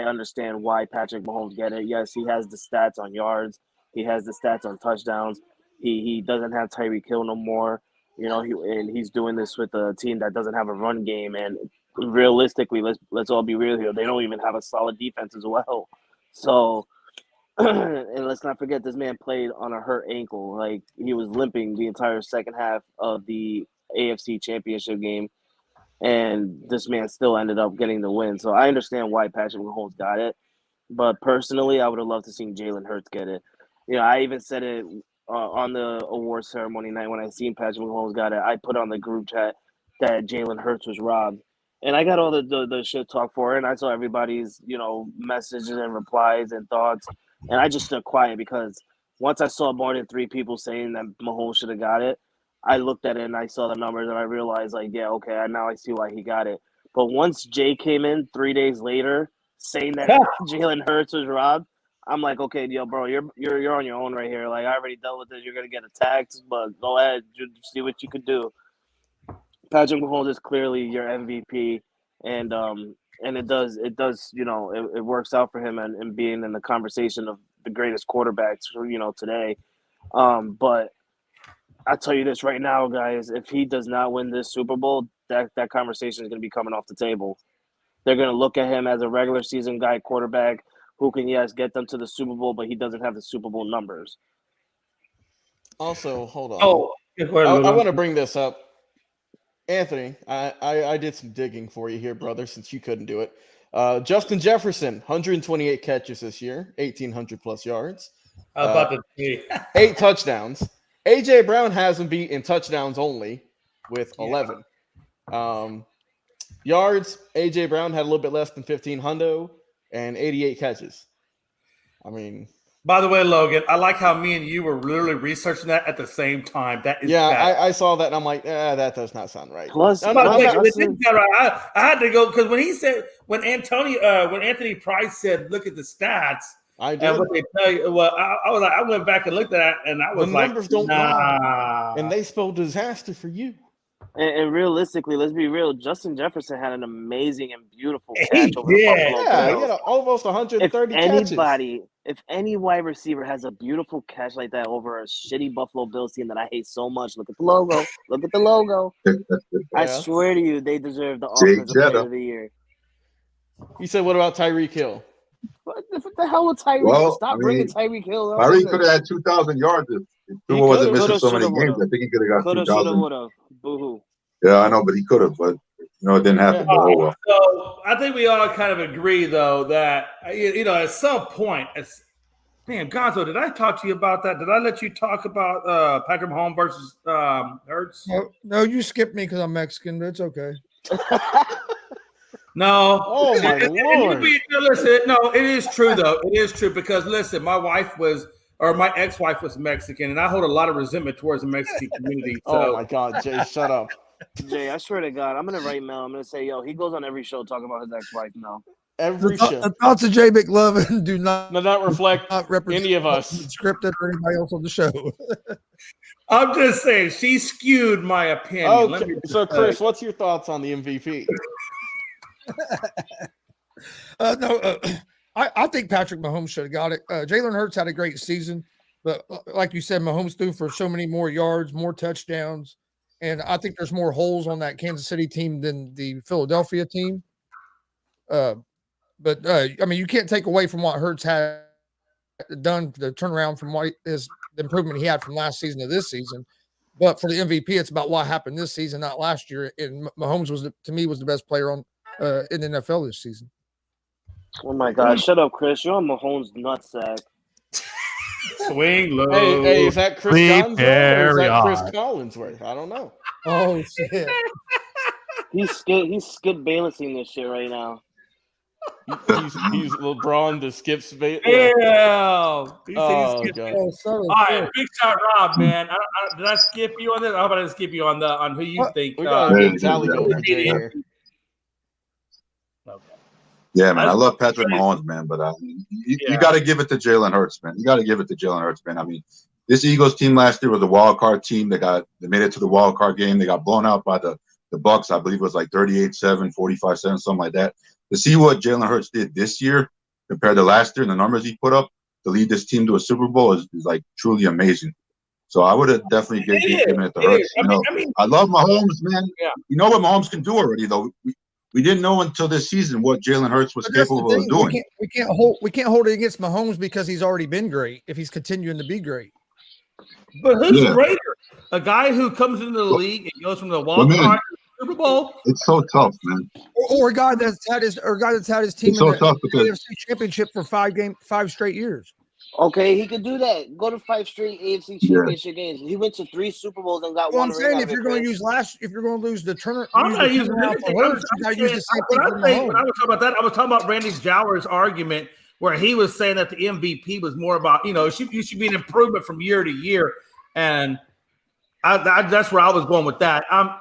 understand why Patrick Mahomes get it. Yes, he has the stats on yards. He has the stats on touchdowns. He doesn't have Tyreek Hill no more. And he's doing this with a team that doesn't have a run game. And realistically, let's all be real here. They don't even have a solid defense as well. So, and let's not forget, this man played on a hurt ankle. Like, he was limping the entire second half of the AFC Championship game, and this man still ended up getting the win. So I understand why Patrick Mahomes got it, but personally, I would have loved to see Jalen Hurts get it. I even said it on the award ceremony night when I seen Patrick Mahomes got it. I put on the group chat that Jalen Hurts was robbed. And I got all the shit talk for it, and I saw everybody's, messages and replies and thoughts. And I just stood quiet because once I saw more than 3 people saying that Mahomes should have got it, I looked at it and I saw the numbers and I realized, like, yeah, okay, now I see why he got it. But once Jay came in 3 days later saying that Jalen Hurts was robbed, I'm like, okay, yo, bro, you're on your own right here. Like, I already dealt with this. You're gonna get attacked, but go ahead, see what you could do. Patrick Mahomes is clearly your MVP, and it does it works out for him and being in the conversation of the greatest quarterbacks today. But I tell you this right now, guys, if he does not win this Super Bowl, that conversation is going to be coming off the table. They're going to look at him as a regular season guy quarterback who can, yes, get them to the Super Bowl, but he doesn't have the Super Bowl numbers. Also, hold on. Oh, I want to bring this up. Anthony, I did some digging for you here, brother, since you couldn't do it. Justin Jefferson, 128 catches this year, 1,800 plus yards. How about the 8 touchdowns. AJ Brown has him beat in touchdowns only with 11. Yards, AJ Brown had a little bit less than 1,500 and 88 catches. I mean, by the way, Logan, I like how me and you were literally researching that at the same time. That is I saw that and I'm like, that does not sound right. Plus, I had to go because when Anthony Price said, "Look at the stats," I did. And what they tell you, well, I was like, I went back and looked at it, and I was the like, numbers don't lie, and they spell disaster for you. And realistically, let's be real. Justin Jefferson had an amazing and beautiful catch over the Buffalo Bills. He had almost 130 catches. If any wide receiver has a beautiful catch like that over a shitty Buffalo Bills team that I hate so much, look at the logo. Look at the logo. I swear to you, they deserve the Offensive Player of the Year. You said, what about Tyreek Hill? What the hell with Tyreek? Well, Stop bringing Tyreek Hill. Tyreek could have had 2,000 yards if Tua wasn't missing so many games. I think he could have got 2,000. Would have. Boo-hoo. Yeah, I know, but he could have. But it didn't happen. But oh well. So I think we all kind of agree, though, that at some point, man, Gonzo, did I talk to you about that? Did I let you talk about Patrick Mahomes versus Hurts? No, you skipped me because I'm Mexican, but it's okay. No. Oh my Lord. Listen, no, it is true though. It is true because listen, my ex-wife was Mexican, and I hold a lot of resentment towards the Mexican community. So. Oh my God, Jay, shut up. Jay, I swear to God, I'm gonna write Mel. I'm gonna say, yo, he goes on every show talking about his ex-wife now. Every show. The thoughts of Jay McLovin do not reflect represent any of us. Unscripted or anybody else on the show. I'm just saying she skewed my opinion. Okay. So, Chris, what's your thoughts on the MVP? I think Patrick Mahomes should have got it. Jalen Hurts had a great season, but like you said, Mahomes threw for so many more yards, more touchdowns, and I think there's more holes on that Kansas City team than the Philadelphia team. But I mean, you can't take away from what Hurts had done, the turnaround from what is the improvement he had from last season to this season. But for the MVP, it's about what happened this season, not last year. And Mahomes was the best player in the NFL this season. Oh my God! Shut up, Chris. You're on Mahomes' nutsack. Swing low. Hey, is that Chris Gonzo or is that Chris Collinsworth? I don't know. Oh shit! He's Skip Baylessing this shit right now. He's LeBron to Skip Bayless. Yeah. Oh, God. All right, Big Shot Rob, man. Did I skip you on this? How about I skip you on who you think? We got a big tally going for Jay here. Okay. Yeah, man. I love Patrick Mahomes, man, but you got to give it to Jalen Hurts, man. You got to give it to Jalen Hurts, man. I mean, this Eagles team last year was a wild card team. They made it to the wild card game. They got blown out by the Bucs. I believe it was like 38-7, 45-7, something like that. To see what Jalen Hurts did this year compared to last year and the numbers he put up to lead this team to a Super Bowl is like truly amazing. So I would have definitely given it to Hurts. I love Mahomes, man. Yeah. You know what Mahomes can do already, though. We didn't know until this season what Jalen Hurts was capable of doing. We can't hold it against Mahomes because he's already been great. If he's continuing to be great, but who's greater? A guy who comes into the league and goes from the wild card to the Super Bowl. It's so tough, man. Or a guy that's had his team it's so tough because AFC Championship for 5 straight years. Okay, he could do that. Go to 5 straight AFC Championship games. He went to 3 Super Bowls and got one. I'm saying if you're going to lose the turner, I'm not using anything. When I was talking about that, I was talking about Randy Jower's argument where he was saying that the MVP was more about, you should be an improvement from year to year, and that's where I was going with that. I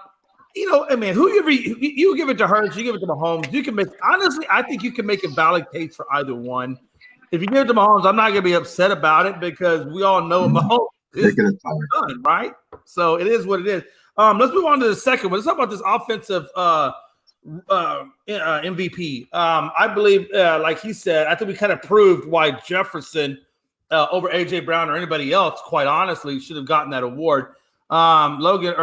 mean, you give it to Hurts, you give it to Mahomes. You can honestly, I think you can make a valid case for either one. If you give it to Mahomes, I'm not going to be upset about it because we all know Mahomes is done, right? So it is what it is. Let's move on to the second one. Let's talk about this offensive MVP. I believe, like he said, I think we kind of proved why Jefferson over A.J. Brown or anybody else, quite honestly, should have gotten that award. Logan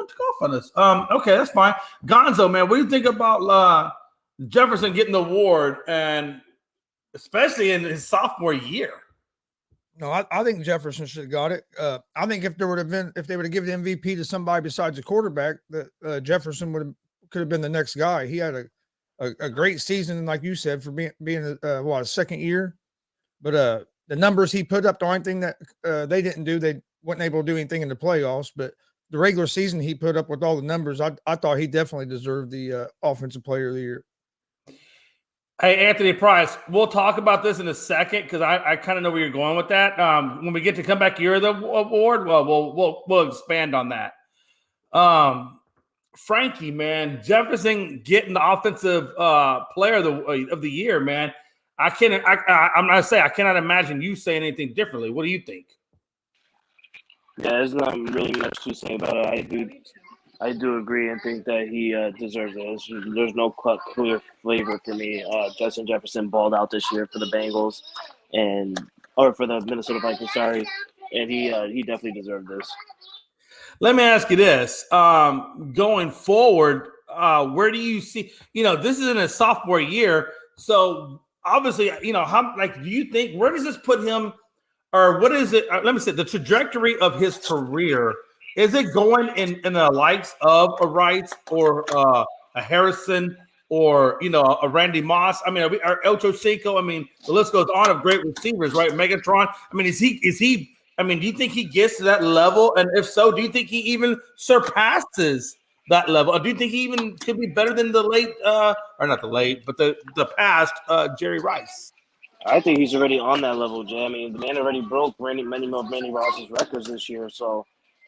took off on us. Okay, that's fine. Gonzo, man, what do you think about Jefferson getting the award, and especially in his sophomore year? No, I think Jefferson should have got it. I think if they would have given the MVP to somebody besides the quarterback, that Jefferson could have been the next guy. He had a great season, like you said, for being a second year. But the numbers he put up, the only thing that they didn't do, they weren't able to do anything in the playoffs. But the regular season he put up with all the numbers, I thought he definitely deserved the Offensive Player of the Year. Hey, Anthony Price, we'll talk about this in a second because I kind of know where you're going with that. When we get to Comeback Year of the Award, well, we'll expand on that. Frankie, man, Jefferson getting the Offensive Player of the Year, man. I'm not saying I cannot imagine you saying anything differently. What do you think? Yeah, there's not really much to say about it. I do agree and think that he deserves it. There's no clear flavor for me. Justin Jefferson balled out this year for the Bengals or for the Minnesota Vikings, sorry, and he definitely deserved this. Let me ask you this: going forward, where do you see? This is in his sophomore year, so obviously, do you think where does this put him, or what is it? Let me say the trajectory of his career. is it going in the likes of a Rice or a Harrison or a Randy Moss? I mean, are Ocho Cinco? I mean, the list goes on of great receivers, right? Megatron. I mean, is he? I mean, do you think he gets to that level? And if so, do you think he even surpasses that level? Or do you think he even could be better than the late, or not the late, but the past Jerry Rice? I think he's already on that level, Jay. I mean, the man already broke many Ross's records this year, so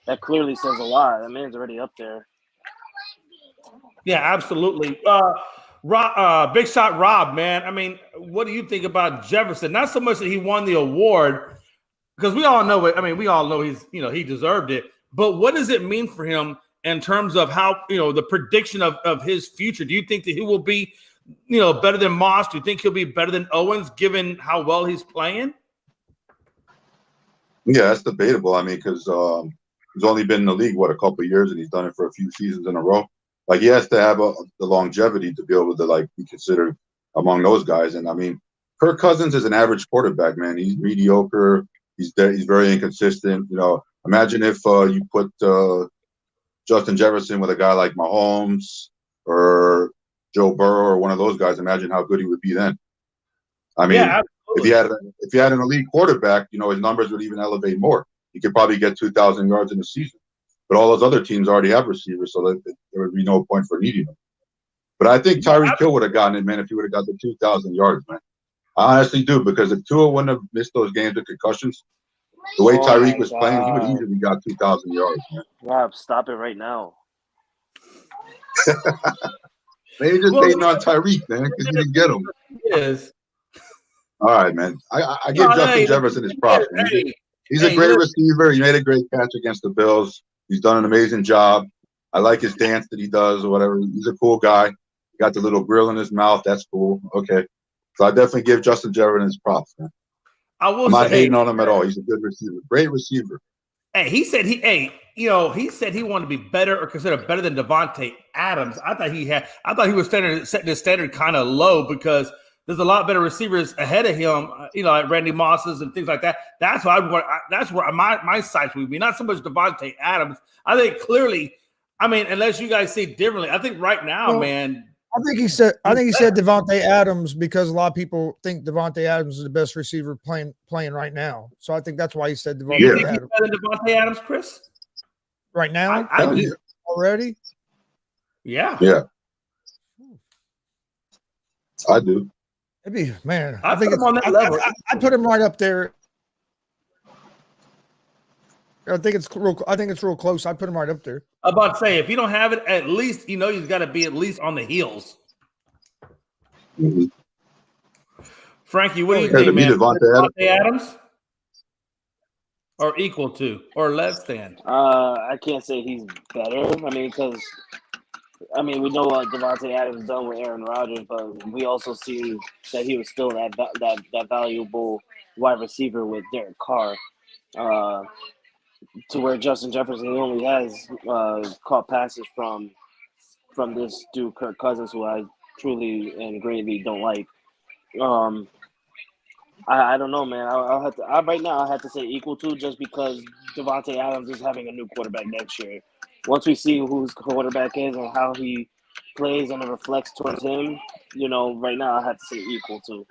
that clearly says a lot. That man's already up there. Yeah, absolutely. Big Shot Rob, man. I mean, what do you think about Jefferson? Not so much that he won the award, because we all know it. I mean, we all know he deserved it. But what does it mean for him in terms of how, the prediction of his future? Do you think that he will be, better than Moss? Do you think he'll be better than Owens, given how well he's playing? Yeah, that's debatable. I mean, because he's only been in the league, a couple of years, and he's done it for a few seasons in a row. Like, he has to have the longevity to be able to, be considered among those guys. And, I mean, Kirk Cousins is an average quarterback, man. He's mediocre. He's very inconsistent. Imagine if you put Justin Jefferson with a guy like Mahomes or Joe Burrow or one of those guys. Imagine how good he would be then. I mean, if he had an elite quarterback, his numbers would even elevate more. He could probably get 2,000 yards in a season. But all those other teams already have receivers, so that there would be no point for needing them. But I think Tyreek Hill would have gotten it, man, if he would have got the 2,000 yards, man. I honestly do, because if Tua wouldn't have missed those games with concussions, the way Tyreek was playing, he would have easily got 2,000 yards, man. Rob, stop it right now. They just hating on Tyreek, man, because he didn't get him. Yes. All right, man. I give Justin Jefferson his props, man. He's a great receiver. He made a great catch against the Bills. He's done an amazing job. I like his dance that he does or whatever. He's a cool guy. He got the little grill in his mouth. That's cool. Okay. So I definitely give Justin Jefferson his props, man. I'm not hating on him at all. He's a good receiver. Great receiver. Hey, he said he wanted to be better or considered better than Devontae Adams. I thought he was setting his standard kind of low, because there's a lot better receivers ahead of him, like Randy Moss's and things like that. That's why that's where my sights would be. Not so much Devontae Adams. I think clearly, I mean, unless you guys see differently, I think right now, man. I think he said Devontae Adams because a lot of people think Devontae Adams is the best receiver playing right now. So I think that's why he said Devontae Adams. Better than Devontae Adams, Chris? Right now? I do. Already? Yeah. I do. Maybe, man. I think it's on that level. I put him right up there. I think it's real close. I put him right up there. I'm about to say, if you don't have it, at least you've got to be at least on the heels. Mm-hmm. Frankie, what do you think, man? Devontae Adams? Or equal to, or less than? I can't say he's better. I mean, we know what Devontae Adams done with Aaron Rodgers, but we also see that he was still that valuable wide receiver with Derek Carr. To where Justin Jefferson only has caught passes from this dude Kirk Cousins, who I truly and greatly don't like. I don't know, man. Right now I have to say equal to, just because Devontae Adams is having a new quarterback next year. Once we see who his quarterback is and how he plays and it reflects towards him, right now I have to say equal to.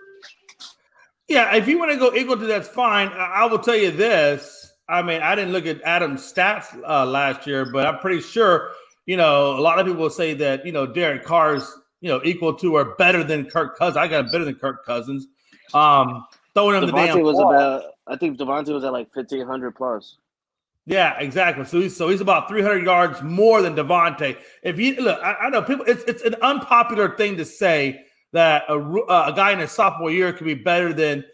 Yeah, if you want to go equal to, that's fine. I will tell you this. I mean, I didn't look at Adams' stats last year, but I'm pretty sure, a lot of people will say that, Derek Carr's, equal to or better than Kirk Cousins. I got better than Kirk Cousins. Throwing him the damn ball. I think Devontae was at like 1,500 plus. Yeah, exactly. So he's about 300 yards more than Devontae. If you look, I know people. It's an unpopular thing to say that a guy in his sophomore year could be better than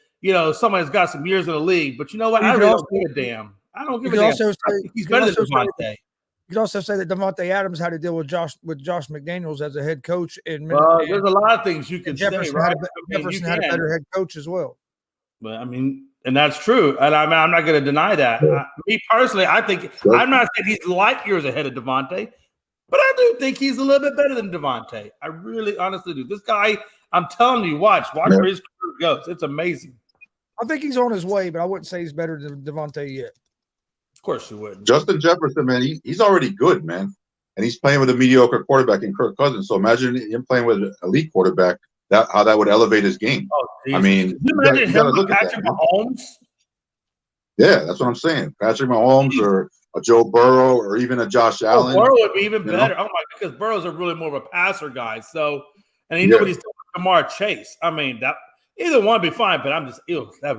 someone that's got some years in the league. But you know what? I really don't give a damn. I don't give a damn. He's better than Devontae. You could also say that Devontae Adams had to deal with Josh McDaniels as a head coach. There's a lot of things you can say, right? Jefferson had a better head coach as well. But I mean, and that's true. And I'm not going to deny that. Me personally, I think I'm not saying he's light years ahead of Devontae, but I do think he's a little bit better than Devontae. I really, honestly do. This guy, I'm telling you, watch where his career goes. It's amazing. I think he's on his way, but I wouldn't say he's better than Devontae yet. course you would. Justin Jefferson, man, he's already good, man. And he's playing with a mediocre quarterback in Kirk Cousins. So imagine him playing with an elite quarterback, how that would elevate his game. Oh, I mean, can you imagine you got to him look with at Patrick that. Mahomes? Yeah, that's what I'm saying. Patrick Mahomes or a Joe Burrow or even a Josh Allen. Burrow would be even better. Know? Oh my, because Burrow's really more of a passer guy. So, and he Yeah. knew what he's doing with Jamar Chase. I mean, that either one would be fine, but I'm just that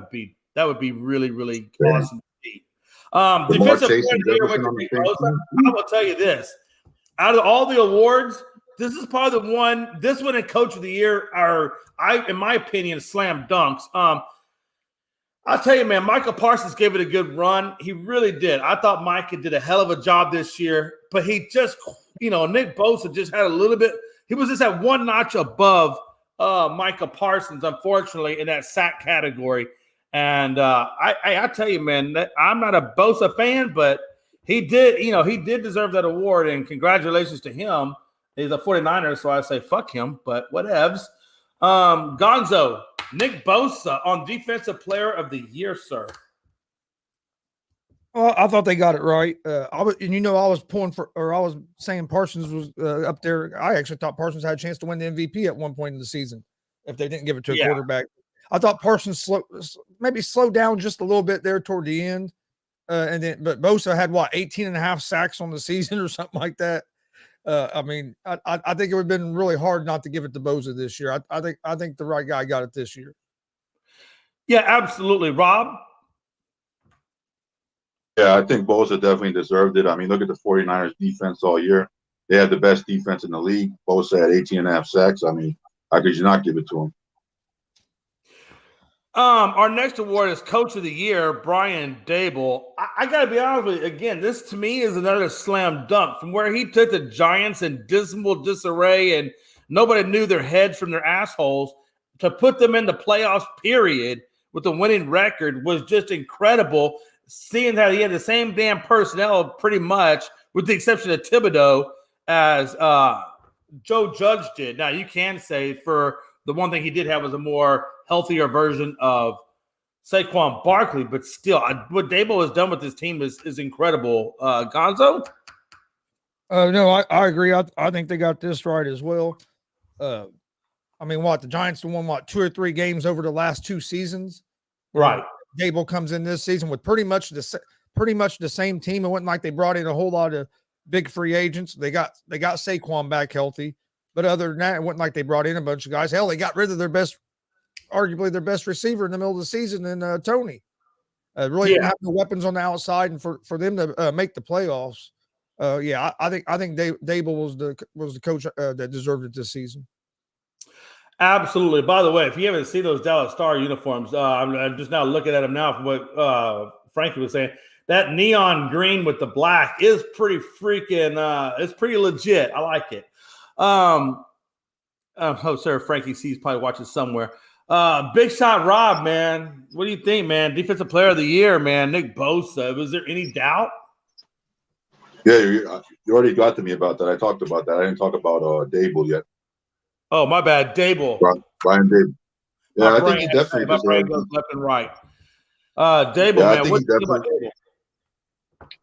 would be really, really awesome to see. Defensive player of the year went to Nick Bosa. I will tell you this: out of all the awards, this is probably the one. This one and Coach of the Year are, in my opinion, slam dunks. I'll tell you, man, Micah Parsons gave it a good run. He really did. I thought Micah did a hell of a job this year, but he just, Nick Bosa just had a little bit. He was just at one notch above Micah Parsons, unfortunately, in that sack category. And I tell you, man, I'm not a Bosa fan, but he did deserve that award, and congratulations to him. He's a 49er, so I say fuck him, but whatevs. Gonzo, Nick Bosa on Defensive Player of the Year, sir. Well, I thought they got it right. I was saying Parsons was up there. I actually thought Parsons had a chance to win the MVP at one point in the season if they didn't give it to a quarterback. I thought Parsons slowed down just a little bit there toward the end. But Bosa had 18 and a half sacks on the season or something like that. I think it would have been really hard not to give it to Bosa this year. I think the right guy got it this year. Yeah, absolutely. Rob? Yeah, I think Bosa definitely deserved it. I mean, look at the 49ers defense all year. They had the best defense in the league. Bosa had 18 and a half sacks. I mean, how could you not give it to him? Our next award is Coach of the Year, Brian Dable. I got to be honest with you. Again, this to me is another slam dunk from where he took the Giants in dismal disarray and nobody knew their heads from their assholes to put them in the playoffs, period, with a winning record was just incredible. Seeing how he had the same damn personnel pretty much, with the exception of Thibodeau, as Joe Judge did. Now, you can say for the one thing he did have was a more healthier version of Saquon Barkley, but still, what Dable has done with this team is incredible. Gonzo? No, I agree. I think they got this right as well. The Giants won 2 or 3 games over the last 2 seasons. Right. Dable comes in this season with pretty much the same team. It wasn't like they brought in a whole lot of big free agents. They got Saquon back healthy, but other than that, it wasn't like they brought in a bunch of guys. Hell, they got rid of arguably their best receiver in the middle of the season, and Tony really didn't have the weapons on the outside, and for them to make the playoffs. I think Dable was the coach that deserved it this season. Absolutely. By the way, if you haven't seen those Dallas Star uniforms, I'm just now looking at them now from what Frankie was saying. That neon green with the black is pretty freaking it's pretty legit. I like it. Sir Frankie C's probably watching somewhere. Big Shot Rob, man. What do you think, man? Defensive Player of the Year, man. Nick Bosa. Was there any doubt? Yeah, you already got to me about that. I talked about that. I didn't talk about Dable yet. Oh, my bad. Dable. Brian Dable. Yeah, I think he definitely my brain goes left and right. Dable, yeah, man. What do you think about Dable?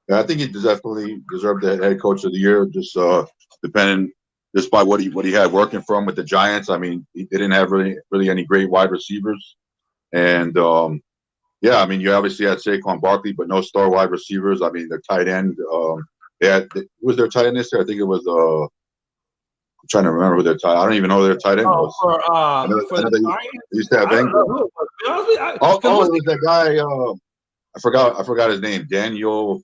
Yeah, I think he definitely deserved the head coach of the year. Just depending just by what he had working for him with the Giants. I mean, they didn't have really any great wide receivers, and you obviously had Saquon Barkley, but no star wide receivers. I mean, their tight end. Who was their tight end this year? I think it was. I'm trying to remember who their tight. I don't even know who their tight end was. For the Giants, they used to have Ingram. It was that guy. I forgot his name. Daniel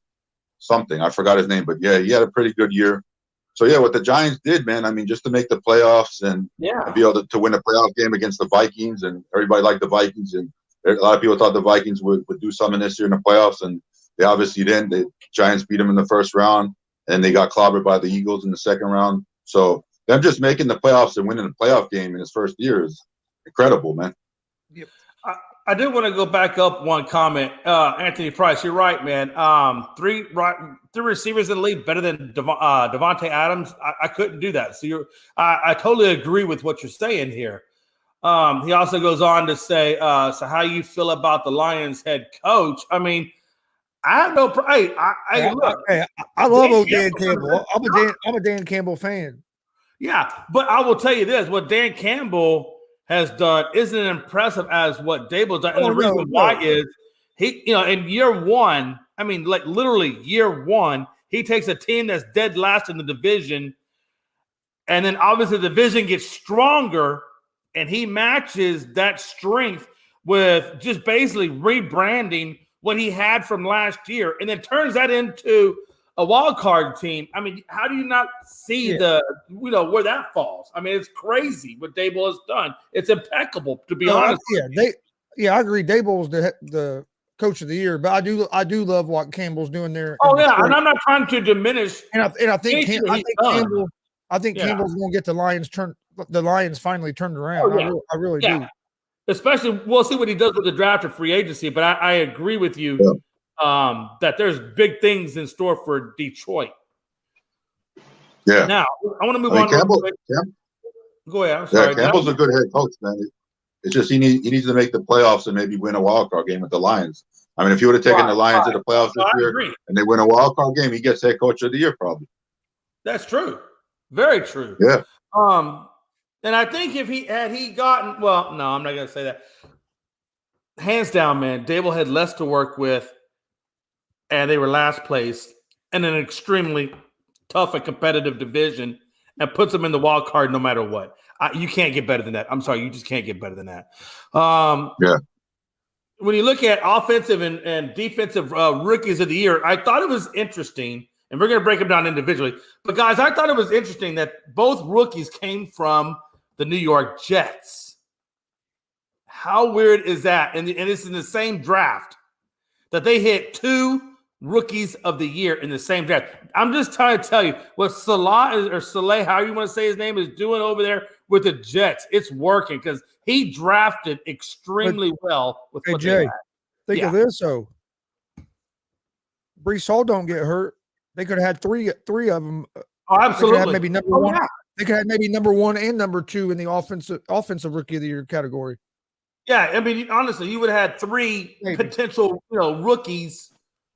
something. I forgot his name, but yeah, he had a pretty good year. So yeah, what the Giants did, man. I mean, just to make the playoffs and be able to win a playoff game against the Vikings, and everybody liked the Vikings, and a lot of people thought the Vikings would do something this year in the playoffs, and they obviously didn't. The Giants beat them in the first round, and they got clobbered by the Eagles in the second round. So them just making the playoffs and winning a playoff game in his first year is incredible, man. Yep. I did want to go back up one comment. Anthony Price, you're right, man. Three receivers in the league better than Devontae Adams. I couldn't do that. So I totally agree with what you're saying here. He also goes on to say, so how you feel about the Lions head coach? I mean, I have no. Look. I love Dan Dan Campbell. Campbell. I'm a Dan Campbell fan. Yeah, but I will tell you this: what Dan Campbell has done isn't impressive as what Dable's done, and the reason why is he, in year one, I mean, like literally year one, he takes a team that's dead last in the division, and then obviously the division gets stronger, and he matches that strength with just basically rebranding what he had from last year, and then turns that into a wild card team. I mean, how do you not see where that falls? I mean, it's crazy what Dable has done. It's impeccable, to be honest. I agree. Dable is the coach of the year, but I do love what Campbell's doing there. Oh yeah, and I'm not trying to diminish. And I think Campbell's going to get the Lions finally turned around. I really do. Especially, we'll see what he does with the draft or free agency. But I agree with you that there's big things in store for Detroit. Yeah. Now I want to move on. Go ahead. I'm sorry. Campbell's a good head coach, man. It's just he needs to make the playoffs and maybe win a wild card game with the Lions. I mean, if you would have taken the Lions to the playoffs this year and they win a wild card game, he gets head coach of the year probably. That's true. Very true. Yeah. And I think if he had gotten, well, no, I'm not going to say that. Hands down, man, Dable had less to work with, and they were last place in an extremely tough and competitive division, and puts them in the wild card no matter what. You can't get better than that. I'm sorry, you just can't get better than that. When you look at offensive and defensive rookies of the year, I thought it was interesting, and we're going to break them down individually. But, guys, I thought it was interesting that both rookies came from the New York Jets. How weird is that? And it's in the same draft that they hit two rookies of the year in the same draft. I'm just trying to tell you what Saleh, how you want to say his name, is doing over there with the Jets. It's working because he drafted extremely well with what they had. Think of this, though. Brees Hall don't get hurt. They could have had three of them. Oh, absolutely. They could have maybe number one. Yeah. They could have maybe number one and number two in the offensive rookie of the year category. Yeah, I mean, honestly, you would have had three potential, rookies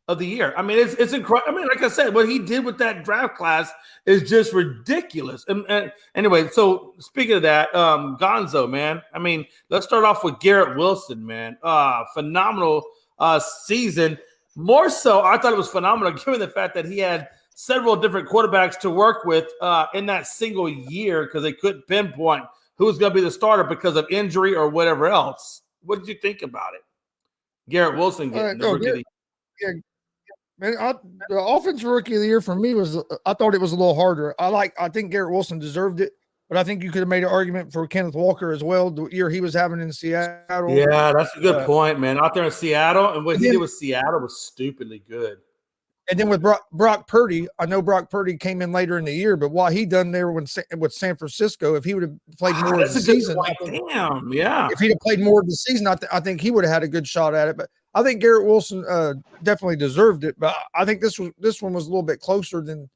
of the year. I mean, it's incredible. I mean, like I said, what he did with that draft class is just ridiculous. And anyway, so speaking of that, Gonzo, man, I mean, let's start off with Garrett Wilson, man. Phenomenal season. More so, I thought it was phenomenal given the fact that he had several different quarterbacks to work with in that single year because they couldn't pinpoint who's going to be the starter because of injury or whatever else. What did you think about it? Garrett Wilson getting the rookie of the year. Man, the offensive rookie of the year for me I thought it was a little harder. I think Garrett Wilson deserved it, but I think you could have made an argument for Kenneth Walker as well, the year he was having in Seattle. Yeah, that's a good point, man. Out there in Seattle, and what he did with Seattle was stupidly good. And then with Brock Purdy, I know Brock Purdy came in later in the year, but what he done there with San Francisco, if he would have played more of the season, if he'd have played more of the season, I think he would have had a good shot at it. But I think Garrett Wilson definitely deserved it. But I think this one was a little bit closer than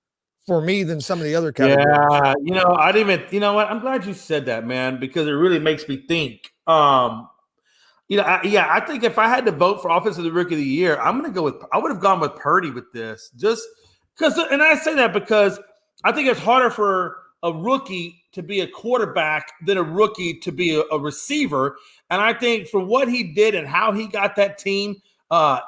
some of the other categories. Yeah, I didn't even. You know what? I'm glad you said that, man, because it really makes me think. I think if I had to vote for offensive rookie of the year, I would have gone with Purdy with this, just because. And I say that because I think it's harder for a rookie to be a quarterback than a rookie to be a receiver. And I think for what he did and how he got that team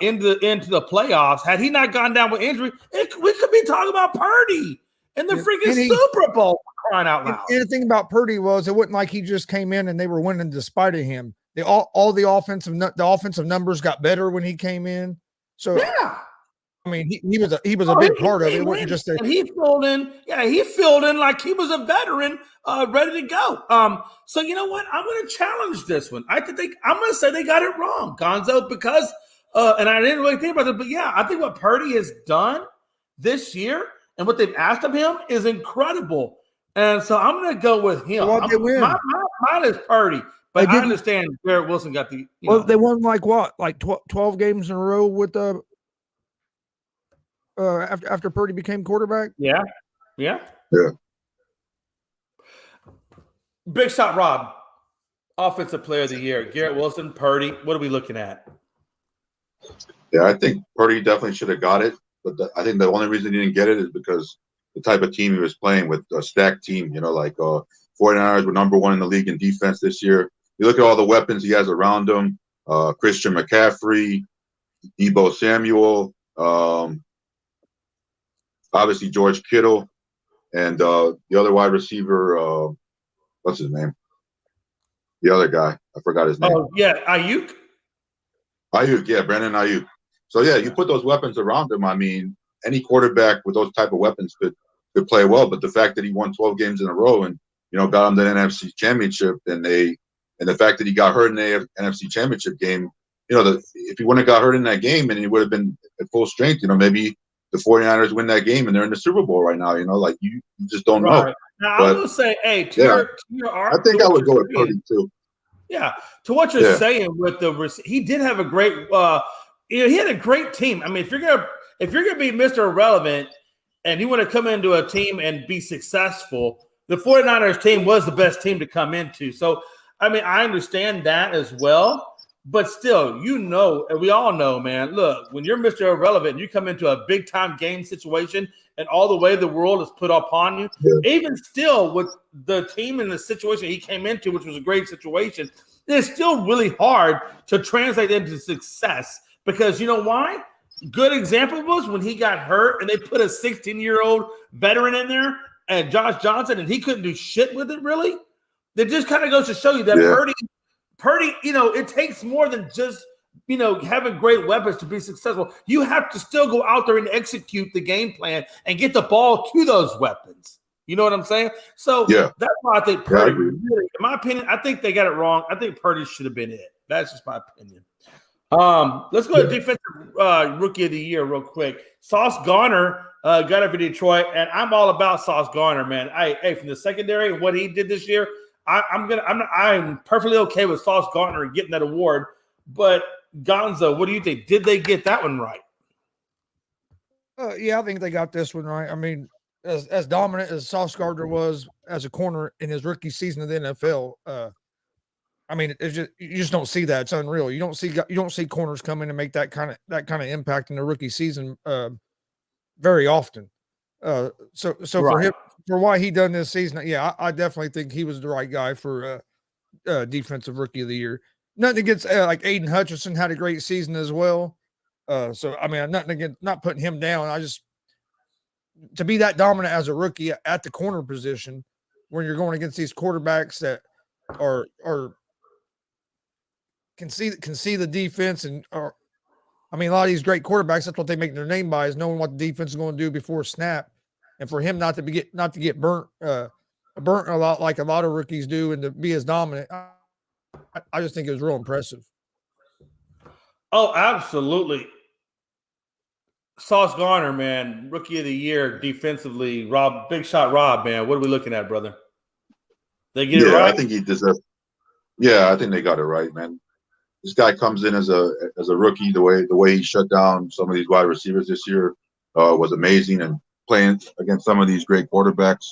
into the playoffs, had he not gone down with injury, we could be talking about Purdy in the freaking Super Bowl, crying out loud. And the thing about Purdy was it wasn't like he just came in and they were winning despite of him. All the offensive numbers got better when he came in. So yeah, I mean he was a big part of it. It wasn't just and he filled in. Yeah, he filled in like he was a veteran, ready to go. So you know what? I'm going to challenge this one. I'm going to say they got it wrong, Gonzo, because and I didn't really think about it, but yeah, I think what Purdy has done this year and what they've asked of him is incredible. And so I'm going to go with him. Mine is Purdy. But I understand Garrett Wilson got the. They won like 12 games in a row with after Purdy became quarterback. Yeah. Big shot, Rob. Offensive player of the year, Garrett Wilson, Purdy. What are we looking at? Yeah, I think Purdy definitely should have got it, but I think the only reason he didn't get it is because the type of team he was playing with, a stacked team. 49ers were number 1 in the league in defense this year. You look at all the weapons he has around him: Christian McCaffrey, Debo Samuel, obviously George Kittle, and the other wide receiver. What's his name? The other guy, I forgot his name. Oh yeah, Ayuk. Ayuk, yeah, Brandon Ayuk. So yeah, you put those weapons around him. I mean, any quarterback with those type of weapons could play well. But the fact that he won 12 games in a row and got him the NFC Championship, and the fact that he got hurt in the NFC Championship game, if he wouldn't have got hurt in that game and he would have been at full strength, maybe the 49ers win that game and they're in the Super Bowl right now. Like you just don't know. Now But, I will say, hey, I think I would go with Purdy too. Yeah, to what you're saying with he did have a great, he had a great team. I mean, if you're gonna be Mr. Irrelevant and you want to come into a team and be successful, the 49ers team was the best team to come into. So, I mean, I understand that as well, but still, and we all know, man, look, when you're Mr. Irrelevant and you come into a big time game situation and all the way the world is put upon you, even still with the team and the situation he came into, which was a great situation, it's still really hard to translate into success because you know why? Good example was when he got hurt and they put a 16-year-old veteran in there and Josh Johnson, and he couldn't do shit with it, really. That just kind of goes to show you that Purdy, it takes more than just, having great weapons to be successful. You have to still go out there and execute the game plan and get the ball to those weapons. You know what I'm saying? So that's why I think Purdy, really, in my opinion, I think they got it wrong. I think Purdy should have been it. That's just my opinion. Let's go to defensive rookie of the year real quick. Sauce Gardner got it for Detroit, and I'm all about Sauce Gardner, man. Hey, from the secondary and what he did this year, I'm perfectly okay with Sauce Gardner getting that award. But Gonzo, what do you think? Did they get that one right? Yeah, I think they got this one right. I mean, as dominant as Sauce Gardner was as a corner in his rookie season of the NFL, I mean, you just don't see that. It's unreal. You don't see corners come in and make that kind of impact in the rookie season very often. So for him, for why he done this season, yeah, I definitely think he was the right guy for defensive rookie of the year. Nothing against like Aiden Hutchinson had a great season as well. So I mean, nothing against not putting him down. I just to be that dominant as a rookie at the corner position when you're going against these quarterbacks that are can see the defense and I mean a lot of these great quarterbacks, that's what they make their name by, is knowing what the defense is going to do before snap. And for him not to get burnt a lot like a lot of rookies do and to be as dominant, I just think it was real impressive. Oh, absolutely. Sauce Gardner, man, rookie of the year defensively. Rob, big shot Rob, man. What are we looking at, brother? They get it right? I think he deserves. Yeah, I think they got it right, man. This guy comes in as a rookie. The way he shut down some of these wide receivers this year was amazing, and playing against some of these great quarterbacks,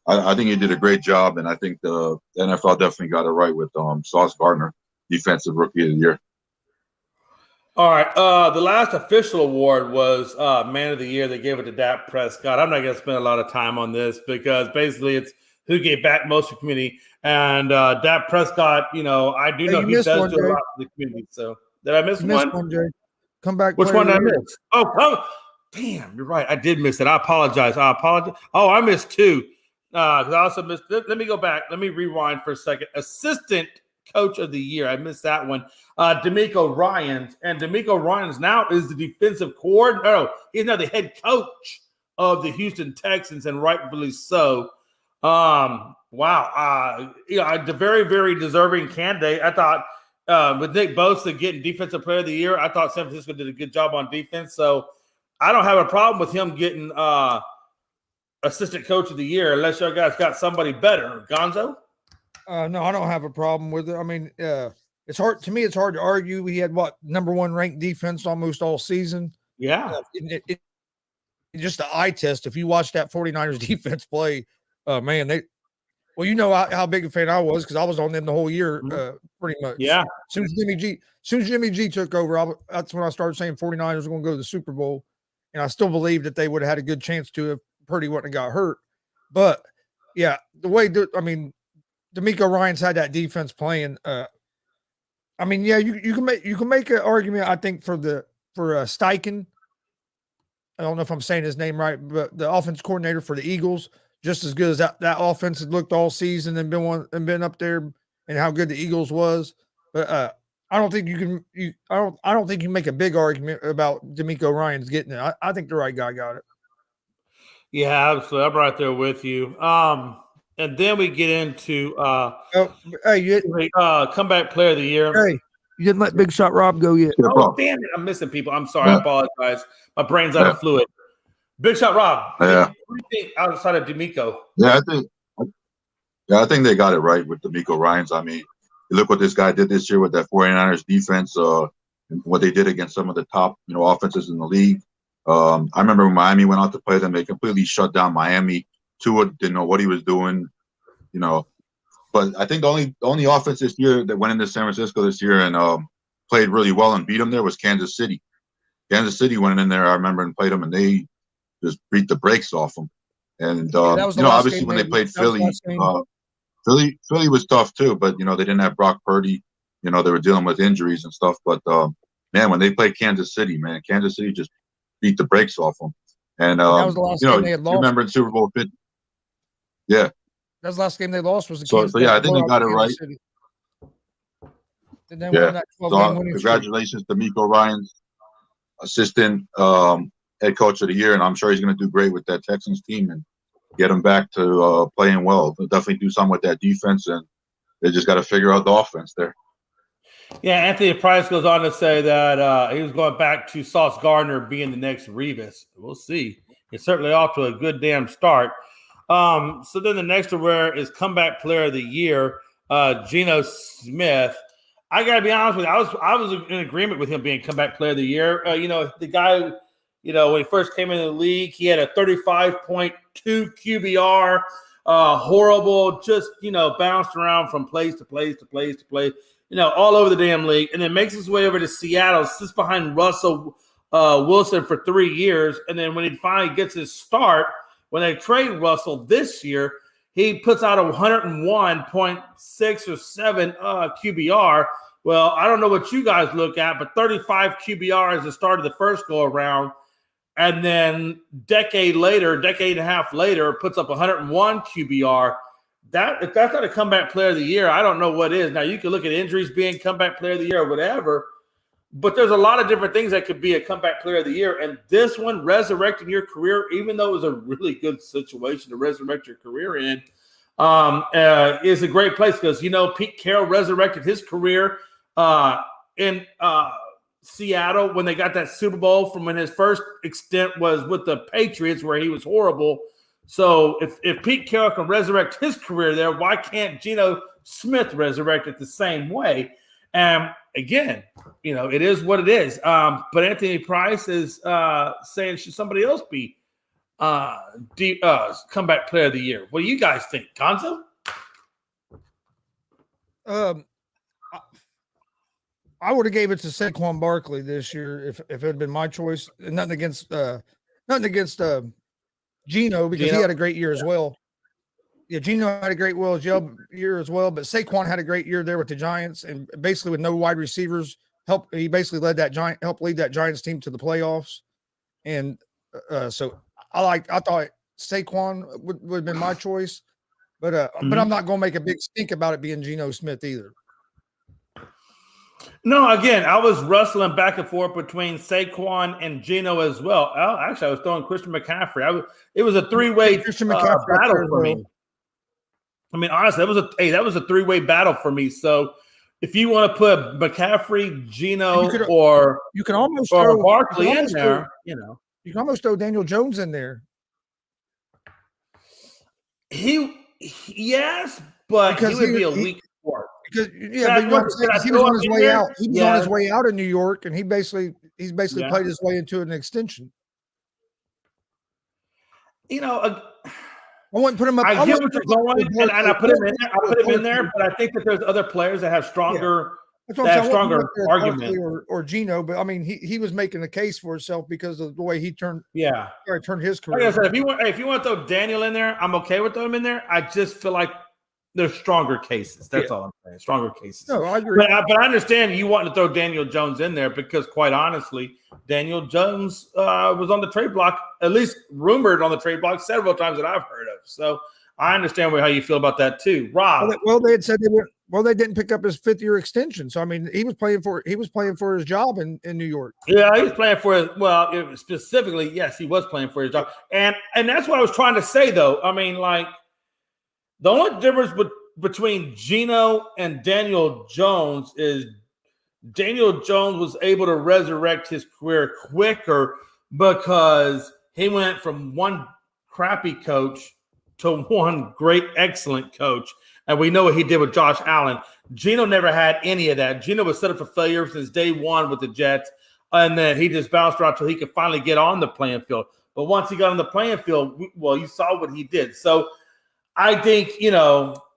I think he did a great job. And I think the NFL definitely got it right with Sauce Gardner, defensive rookie of the year. All right. The last official award was Man of the Year. They gave it to Dak Prescott. I'm not going to spend a lot of time on this because basically it's who gave back most to the community. And Dak Prescott, I do know he does do a lot for the community. So did I miss one? Jay. Come back. Which one did I miss? Oh, damn, you're right. I did miss it. I apologize. Oh, I missed two. Because I also missed. Let me go back. Let me rewind for a second. Assistant Coach of the Year. I missed that one. D'Amico Ryans. And D'Amico Ryans now is the defensive coordinator. No, he's now the head coach of the Houston Texans, and rightfully so. Wow. The very, very deserving candidate. I thought with Nick Bosa getting Defensive Player of the Year, I thought San Francisco did a good job on defense. So I don't have a problem with him getting Assistant Coach of the Year unless y'all guys got somebody better. Gonzo? No, I don't have a problem with it. I mean, it's hard to argue. We had number one ranked defense almost all season. Yeah. It's just an eye test. If you watch that 49ers defense play, man, Well, you know how big a fan I was because I was on them the whole year, pretty much. Yeah. As soon as Jimmy G took over, that's when I started saying 49ers were going to go to the Super Bowl, and I still believe that they would have had a good chance to if Purdy wouldn't have got hurt. But yeah, DeMeco Ryans had that defense playing. I mean, yeah, you can make an argument. I think for Steichen. I don't know if I'm saying his name right, but the offense coordinator for the Eagles, just as good as that offense had looked all season and been up there, and how good the Eagles was. But I don't think I don't think you make a big argument about DeMeco Ryans getting it. I think the right guy got it. Yeah, absolutely. I'm right there with you. And then we get into comeback player of the year. Hey, you didn't let Big Shot Rob go yet. Oh, damn it. I'm missing people. I'm sorry. I apologize. My brain's out of fluid. Big Shot Rob. Yeah. What do you think outside of DeMeco? Yeah, I think they got it right with DeMeco Ryans. I mean, you look what this guy did this year with that 49ers defense, and what they did against some of the top, offenses in the league. I remember when Miami went out to play them, they completely shut down Miami. Tua didn't know what he was doing, But I think the only offense this year that went into San Francisco this year and played really well and beat them there was Kansas City. Kansas City went in there, I remember, and played them, and they just beat the brakes off them. And obviously when they played Philly, Philly was tough too. But they didn't have Brock Purdy. They were dealing with injuries and stuff. But man, when they played Kansas City, Kansas City just beat the brakes off them. And that was the last game they had lost. You remember in Super Bowl 50? Yeah. That was the last game they lost was the Kansas City. I think they got it right. And then won that 12-game winning congratulations to DeMeco Ryans, assistant head coach of the year, and I'm sure he's going to do great with that Texans team and get them back to playing well. They'll definitely do something with that defense, and they just got to figure out the offense there. Yeah, Anthony Price goes on to say that he was going back to Sauce Gardner being the next Revis. We'll see. It's certainly off to a good damn start. So then the next award is comeback player of the year, Geno Smith. I gotta be honest with you, I was in agreement with him being comeback player of the year. The guy, when he first came into the league, he had a 35.2 QBR, horrible, just bounced around from place to place to place to place, all over the damn league, and then makes his way over to Seattle, sits behind Russell Wilson for 3 years, and then when he finally gets his start, when they trade Russell this year, he puts out a 101.6 or 7 QBR. Well, I don't know what you guys look at, but 35 QBR is the start of the first go-around. And then decade and a half later, puts up 101 QBR. If that's not a comeback player of the year, I don't know what is. Now, you can look at injuries being comeback player of the year or whatever, but there's a lot of different things that could be a comeback player of the year. And this one, resurrecting your career, even though it was a really good situation to resurrect your career in, is a great place because, Pete Carroll resurrected his career in Seattle when they got that Super Bowl from when his first extent was with the Patriots where he was horrible. So if Pete Carroll can resurrect his career there, why can't Geno Smith resurrect it the same way? And again, it is what it is. But Anthony Price is saying should somebody else be comeback player of the year? What do you guys think, Gonzo? I would have gave it to Saquon Barkley this year if it had been my choice. And nothing against Geno because he had a great year as well. Yeah, Geno had a great year as well, but Saquon had a great year there with the Giants and basically with no wide receivers. He basically helped lead that Giants team to the playoffs. And so I thought Saquon would have been my choice, but I'm not going to make a big stink about it being Geno Smith either. No, again, I was wrestling back and forth between Saquon and Geno as well. Actually, I was throwing Christian McCaffrey. It was a three-way battle for me. I mean, honestly, that was a three-way battle for me. So, if you want to put McCaffrey, Geno, you can almost throw Barkley in there, you can almost throw Daniel Jones in there. Yes, but because he would be a weak sport. Because he was on his way out. He was on his way out of New York, and he's basically played his way into an extension. I wouldn't put him up. I get what you're going, and I put him in there. I put him in there, but I think that there's other players that have stronger. That's what I'm saying. Stronger argument or Gino, but I mean, he was making a case for himself because of the way he turned his career. Like I said, if you want to throw Daniel in there, I'm okay with throwing him in there. I just feel like there's stronger cases. That's all I'm saying. Stronger cases. No, I agree. But I understand you wanting to throw Daniel Jones in there because, quite honestly, Daniel Jones was on the trade block, at least rumored on the trade block several times that I've heard of. So I understand how you feel about that too, Rob. Well, they had said they didn't pick up his 5th-year extension. So I mean, he was playing for his job in New York. Yeah, he was playing for specifically, yes, he was playing for his job. And that's what I was trying to say though. I mean, like the only difference between Gino and Daniel Jones is Daniel Jones was able to resurrect his career quicker because he went from one crappy coach to one great, excellent coach. And we know what he did with Josh Allen. Gino never had any of that. Gino was set up for failure since day one with the Jets. And then he just bounced around until he could finally get on the playing field. But once he got on the playing field, you saw what he did. So I think,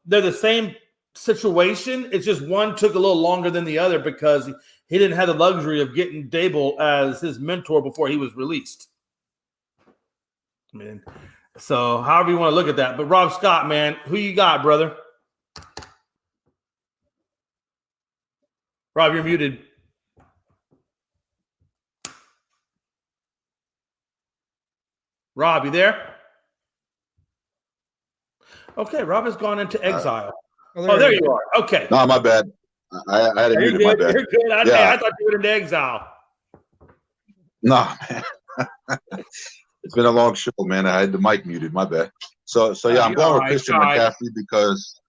they're the same situation. It's just one took a little longer than the other because he didn't have the luxury of getting Dable as his mentor before he was released. I mean, so however you want to look at that. But Rob Scott, man, who you got, brother? Rob, you're muted. Rob, you there? Okay, Rob has gone into exile. There you are. Okay. No, my bad. I had it muted. My bad. You're good. I thought you were in exile. No, man. It's been a long show, man. I had the mic muted. My bad. So yeah, I'm going with Christian McCaffrey because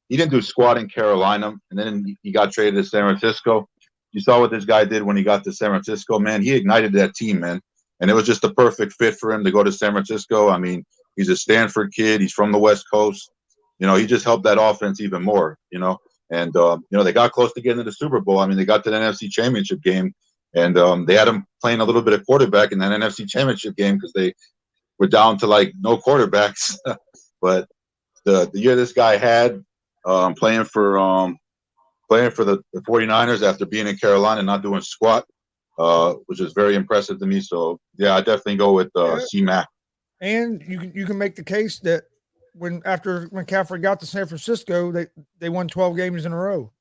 he didn't do squat in Carolina, and then he got traded to San Francisco. You saw what this guy did when he got to San Francisco, man. He ignited that team, man. And it was just the perfect fit for him to go to San Francisco. I mean, he's a Stanford kid. He's from the West Coast. He just helped that offense even more, And, they got close to getting to the Super Bowl. I mean, they got to the NFC Championship game, and they had him playing a little bit of quarterback in that NFC Championship game because they were down to, no quarterbacks. But the year this guy had playing for the 49ers after being in Carolina and not doing squat, which is very impressive to me. So, yeah, I definitely go with C-Mac. And you can make the case that after McCaffrey got to San Francisco, they won 12 games in a row.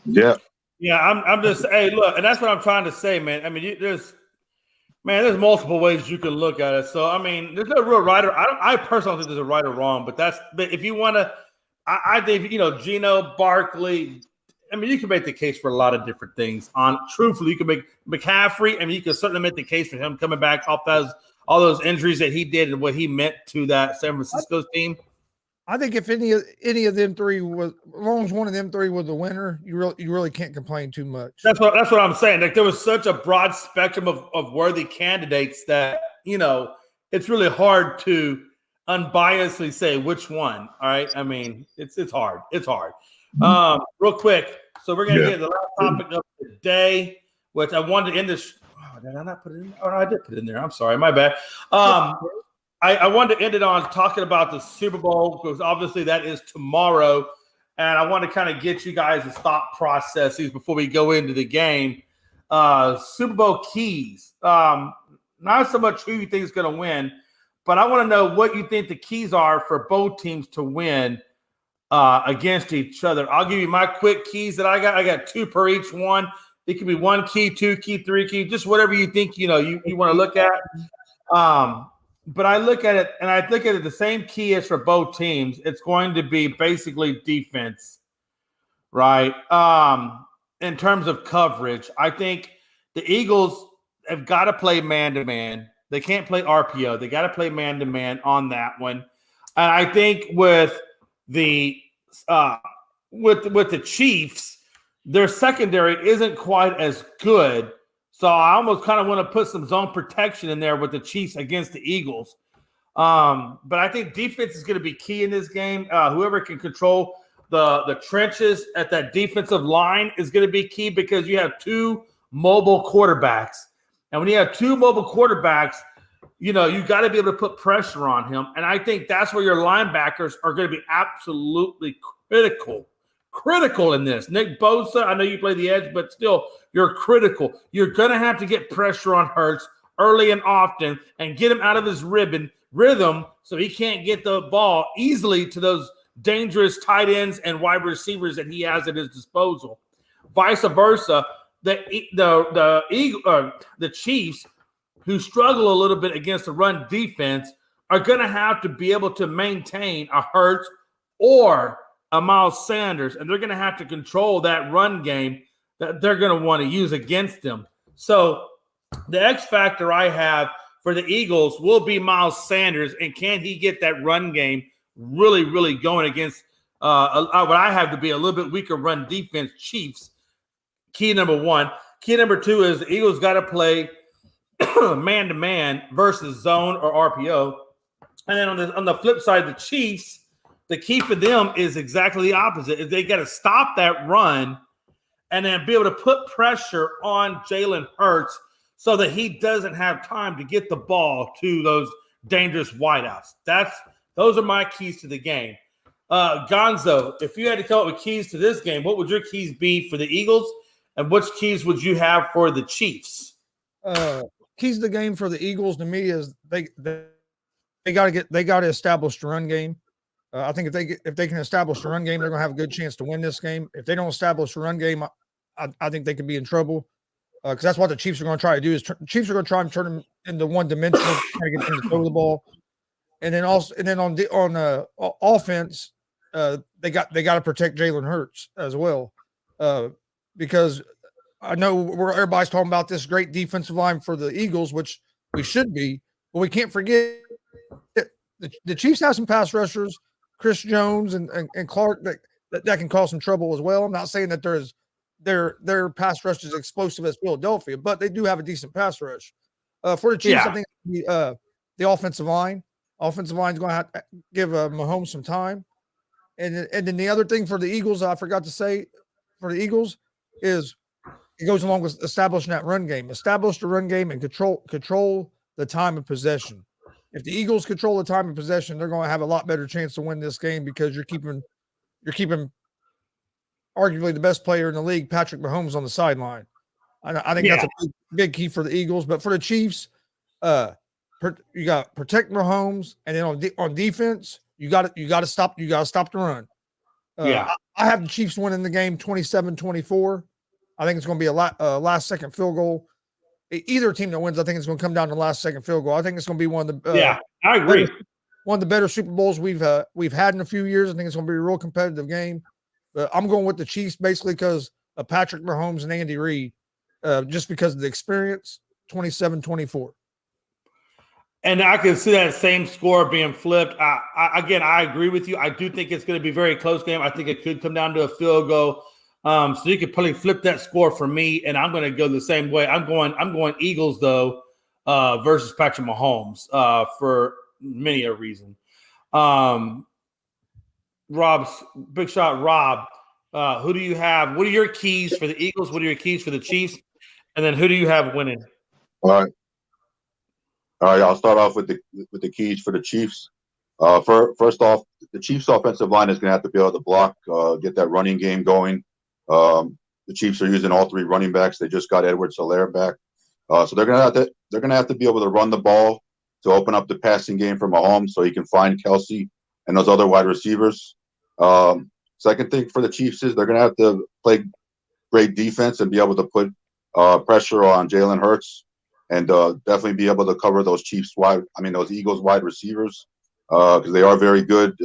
Yeah. Yeah, I'm just look, and that's what I'm trying to say, man. I mean, there's multiple ways you can look at it. So I mean, there's no real right or I personally don't think there's a right or wrong, but if you want to, I think Gino, Barkley. I mean, you can make the case for a lot of different things. Truthfully, you can make McCaffrey. I mean, you can certainly make the case for him coming back off all those injuries that he did and what he meant to that San Francisco team. I think if any of them three was, as long as one of them three was the winner, you really can't complain too much. That's what I'm saying. Like there was such a broad spectrum of worthy candidates that it's really hard to unbiasedly say which one. All right, I mean it's hard. It's hard. Real quick, so we're gonna get the last topic of the day, which I wanted to end this. Oh, did I not put it in? Oh, no, I did put it in there. I'm sorry, my bad. I wanted to end it on talking about the Super Bowl because obviously that is tomorrow, and I want to kind of get you guys' thought processes before we go into the game. Super Bowl keys, not so much who you think is going to win, but I want to know what you think the keys are for both teams to win against each other. I'll give you my quick keys that I got. I got 2 per each one. It could be 1 key, 2 key, 3 key, just whatever you think you want to look at. But I look at it the same key as for both teams. It's going to be basically defense, right? In terms of coverage, I think the Eagles have got to play man-to-man. They can't play RPO. They got to play man-to-man on that one. And I think with the Chiefs, their secondary isn't quite as good. So I almost kind of want to put some zone protection in there with the Chiefs against the Eagles. But I think defense is going to be key in this game. Whoever can control the trenches at that defensive line is going to be key because you have 2 mobile quarterbacks. And when you have 2 mobile quarterbacks, you got to be able to put pressure on him. And I think that's where your linebackers are going to be absolutely critical in this. Nick Bosa, I know you play the edge, but still, you're critical. You're going to have to get pressure on Hurts early and often and get him out of his rhythm so he can't get the ball easily to those dangerous tight ends and wide receivers that he has at his disposal. Vice versa, the Chiefs, who struggle a little bit against the run defense, are going to have to be able to maintain a Hurts or a Miles Sanders, and they're going to have to control that run game that they're going to want to use against them. So the X factor I have for the Eagles will be Miles Sanders, and can he get that run game really, really going against what I have to be a little bit weaker run defense Chiefs? Key number one. Key number two is the Eagles got to play man-to-man versus zone or RPO. And then on the flip side, the Chiefs, the key for them is exactly the opposite. They got to stop that run and then be able to put pressure on Jalen Hurts so that he doesn't have time to get the ball to those dangerous wideouts. Those are my keys to the game. Gonzo, if you had to come up with keys to this game, what would your keys be for the Eagles, and which keys would you have for the Chiefs? Keys to the game for the Eagles to me is they got to establish the run game. I think if they can establish the run game, they're going to have a good chance to win this game. If they don't establish the run game, I think they could be in trouble because that's what the Chiefs are going to try to do. Chiefs are going to try and turn them into one dimensional, try to get them to throw the ball, and then on offense, they got to protect Jalen Hurts as well because I know everybody's talking about this great defensive line for the Eagles, which we should be, but we can't forget the Chiefs have some pass rushers, Chris Jones and Clark that can cause some trouble as well. I'm not saying that their pass rush is explosive as Philadelphia, but they do have a decent pass rush. For the Chiefs, I think the offensive line. Offensive line is going to have to give Mahomes some time. And then the other thing for the Eagles, I forgot to say, for the Eagles is it goes along with establishing that run game. Establish the run game and control the time of possession. If the Eagles control the time of possession, they're going to have a lot better chance to win this game because you're keeping arguably the best player in the league, Patrick Mahomes, on the sideline. I think that's a big key for the Eagles. But for the Chiefs, you got to protect Mahomes, and then on defense, you got to stop the run. I have the Chiefs winning the game 27-24. I think it's going to be a last second field goal. Either team that wins, I think it's going to come down to the last second field goal. I think it's going to be one of the I agree. One of the better Super Bowls we've had in a few years. I think it's going to be a real competitive game. But I'm going with the Chiefs basically because of Patrick Mahomes and Andy Reid, just because of the experience. 27-24. And I can see that same score being flipped. I agree with you. I do think it's going to be a very close game. I think it could come down to a field goal. So you could probably flip that score for me, and I'm going to go the same way. I'm going Eagles though versus Patrick Mahomes for many a reason. Rob's big shot. Rob, who do you have? What are your keys for the Eagles? What are your keys for the Chiefs? And then who do you have winning? All right. I'll start off with the keys for the Chiefs. First off, the Chiefs' offensive line is going to have to be able to block, get that running game going. The Chiefs are using all three running backs. They just got Edwards-Helaire back, so they're going to have to be able to run the ball to open up the passing game for Mahomes, so he can find Kelsey and those other wide receivers. Second thing for the Chiefs is they're going to have to play great defense and be able to put pressure on Jalen Hurts and definitely be able to cover those those Eagles wide receivers because they are very good.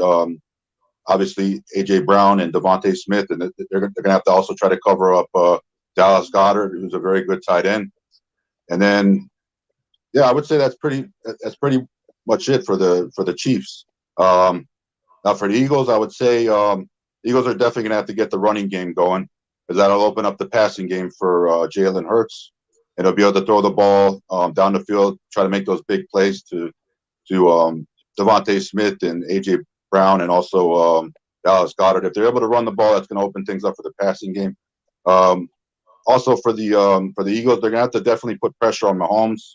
Obviously, A.J. Brown and Devontae Smith, and they're going to have to also try to cover up Dallas Goedert, who's a very good tight end. And then, I would say that's pretty much it for the Chiefs. Now, for the Eagles, I would say Eagles are definitely going to have to get the running game going because that'll open up the passing game for Jalen Hurts, and he'll be able to throw the ball down the field, try to make those big plays to Devontae Smith and A.J. Brown and also Dallas Goedert. If they're able to run the ball, that's going to open things up for the passing game. Also for the Eagles, they're going to have to definitely put pressure on Mahomes.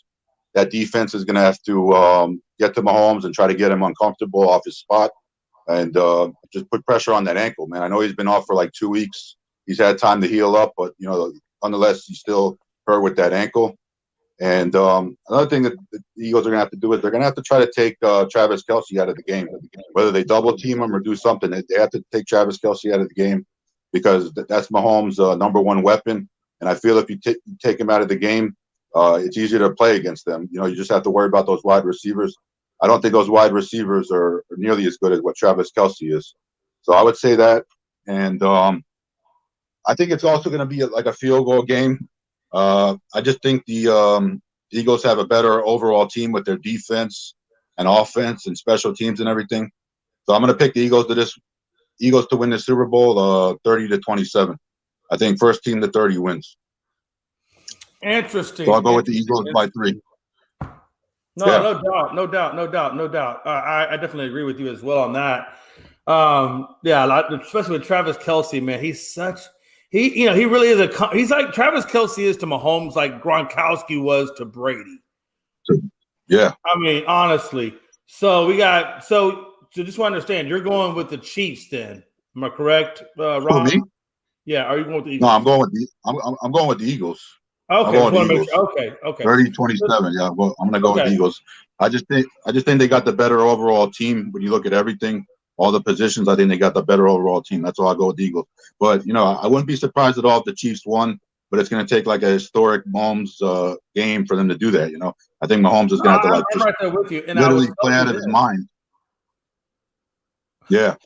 that defense is going to have to get to Mahomes and try to get him uncomfortable off his spot and just put pressure on that ankle, man. I know he's been off for like 2 weeks. He's had time to heal up, but, nonetheless, he's still hurt with that ankle. And another thing that the Eagles are going to have to do is they're going to have to try to take Travis Kelce out of the game. Whether they double team him or do something, they have to take Travis Kelce out of the game because that's Mahomes' number one weapon. And I feel if you take him out of the game, it's easier to play against them. You just have to worry about those wide receivers. I don't think those wide receivers are nearly as good as what Travis Kelce is. So I would say that. And I think it's also going to be like a field goal game. I just think the Eagles have a better overall team with their defense and offense and special teams and everything. So I'm going to pick the Eagles to win the Super Bowl 30-27. I think first team to 30 wins. Interesting. So I'll go with the Eagles by 3. No doubt. I definitely agree with you as well on that. Especially with Travis Kelce, man. He really is he's like Travis Kelce is to Mahomes like Gronkowski was to Brady. Yeah. I mean, honestly. So just want to understand, you're going with the Chiefs then. Am I correct, Rob? Me? Yeah, are you going with the Eagles? No, I'm going with the Eagles. Okay, okay. 30-27. Yeah, well, I'm going to go with the Eagles. I just think they got the better overall team when you look at everything. All the positions, I think they got the better overall team. That's why I'll go with the Eagles. But, I wouldn't be surprised at all if the Chiefs won, but it's going to take like a historic Mahomes game for them to do that, I think Mahomes is going to have to right there with you. And literally play out of his mind. Yeah.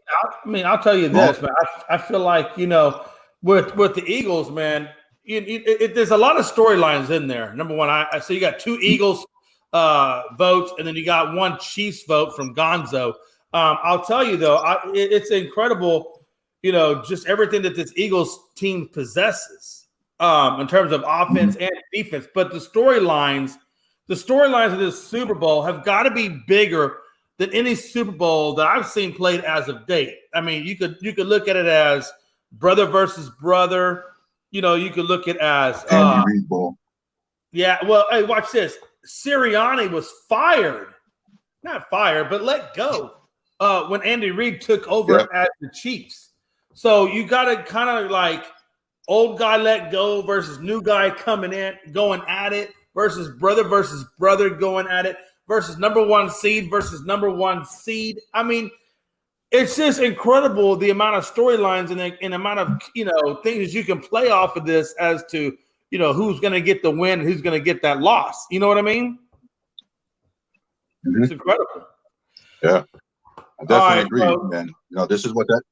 I'll tell you this, man. I feel like, with the Eagles, man, there's a lot of storylines in there. Number one, so you got 2 Eagles votes, and then you got 1 Chiefs vote from Gonzo. I'll tell you though, it's incredible, just everything that this Eagles team possesses in terms of offense and defense. But the storylines of this Super Bowl have got to be bigger than any Super Bowl that I've seen played as of date. I mean, you could look at it as brother versus brother. You could look at it as Andy Reid Bowl. Yeah, well, hey, watch this. Sirianni was fired, not fired, but let go when Andy Reid took over as the Chiefs. So you got to kind of like old guy let go versus new guy coming in, going at it, versus brother going at it, versus number 1 seed versus number 1 seed. I mean, it's just incredible the amount of storylines and the amount of things you can play off of this as to who's going to get the win and who's going to get that loss. You know what I mean? Mm-hmm. It's incredible. Yeah, I definitely agree, man. This is what the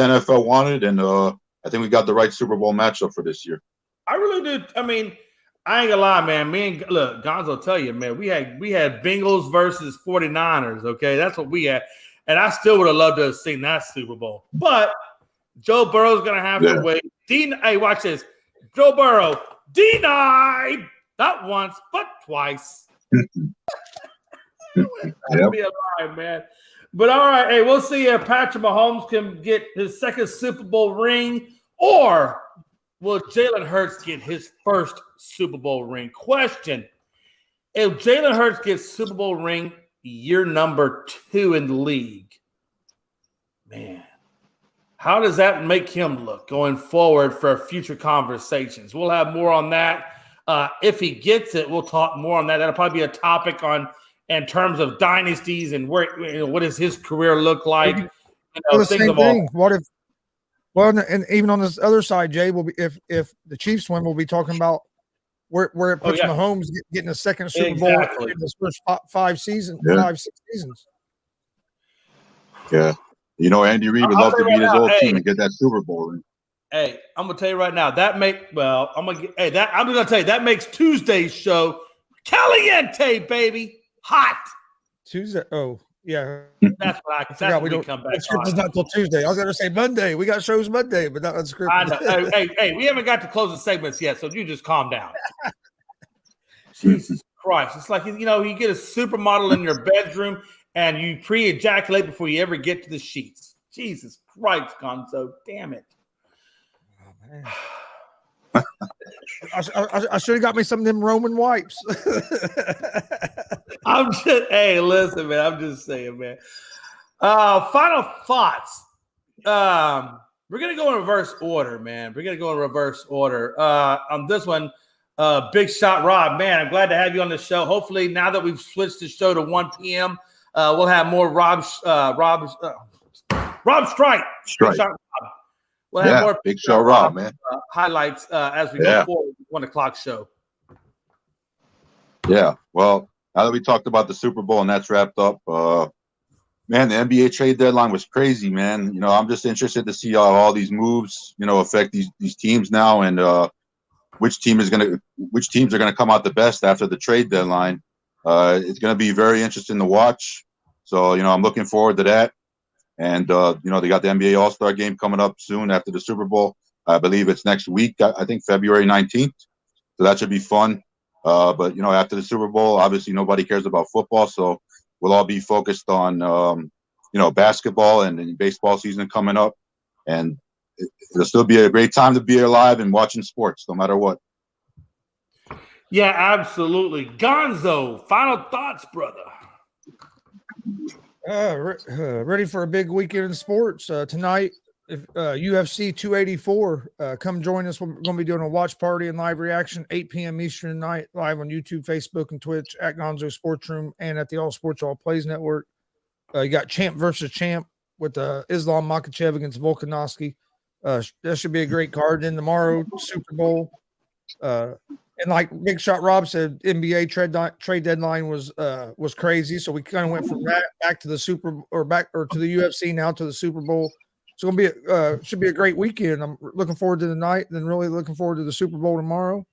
NFL wanted, and I think we got the right Super Bowl matchup for this year. I really do. I mean, I ain't gonna lie, man. Look, Gonzo will tell you, man, we had Bengals versus 49ers, okay? That's what we had. And I still would have loved to have seen that Super Bowl. But Joe Burrow's going to have to wait. Hey, watch this. Joe Burrow denied not once, but twice. That'd be alive, man. But all right, hey, we'll see if Patrick Mahomes can get his second Super Bowl ring, or will Jalen Hurts get his first Super Bowl ring? Question: if Jalen Hurts gets Super Bowl ring year number 2 in the league, man, how does that make him look going forward for future conversations? We'll have more on that. If he gets it, we'll talk more on that. That'll probably be a topic in terms of dynasties and where what does his career look like. The same thing. What if? Well, and even on this other side, Jay will be if the Chiefs win, we'll be talking about where it puts Mahomes getting a second Super Bowl in his first 5 seasons, 5-6 seasons. Yeah, Andy Reid would love to beat his old team and get that Super Bowl ring. Hey, I'm gonna tell you right now that makes Tuesday's show caliente, baby, hot. Tuesday. Oh yeah, that's what I forgot. We don't come back. It's not till Tuesday. I was gonna say Monday. We got shows Monday, but not unscripted. I know. hey, we haven't got to closing segments yet, so you just calm down. Jesus Christ! It's like you get a supermodel in your bedroom and you pre-ejaculate before you ever get to the sheets. Jesus Christ, Gonzo, damn it! Oh, man. I should have got me some of them Roman wipes. I'm just, hey, listen, man. I'm just saying, man. Final thoughts. We're gonna go in reverse order, man. We're gonna go in reverse order. On this one, Big Shot Rob, man, I'm glad to have you on the show. Hopefully, now that we've switched the show to 1 p.m., we'll have more Rob Strike. Big Shot Rob. We'll have more Big Shot Rob, man. Highlights as we go forward with the 1 o'clock show. Yeah. Well, now that we talked about the Super Bowl and that's wrapped up, man, the NBA trade deadline was crazy, man. You know, I'm just interested to see how all these moves, you know, affect these teams now, and which teams are gonna come out the best after the trade deadline. It's gonna be very interesting to watch. So, you know, I'm looking forward to that. And you know, they got the NBA All-Star game coming up soon after the Super Bowl. I believe it's next week. I think February 19th. So that should be fun. But you know, after the Super Bowl, obviously nobody cares about football, so we'll all be focused on you know, basketball and baseball season coming up, and it'll still be a great time to be alive and watching sports, no matter what. Yeah, absolutely. Gonzo, final thoughts, brother. Ready for a big weekend in sports tonight. If UFC 284, come join us. We're going to be doing a watch party and live reaction 8 p.m. Eastern tonight, live on YouTube, Facebook, and Twitch at Gonzo Sports Room and at the All Sports All Plays Network. You got Champ versus Champ with Islam Makhachev against Volkanovski. That should be a great card. Then tomorrow, Super Bowl. And like Big Shot Rob said, NBA trade deadline was crazy. So we kind of went from that back to the to the UFC, now to the Super Bowl. It's going to be should be a great weekend. I'm looking forward to the night, then really looking forward to the Super Bowl tomorrow.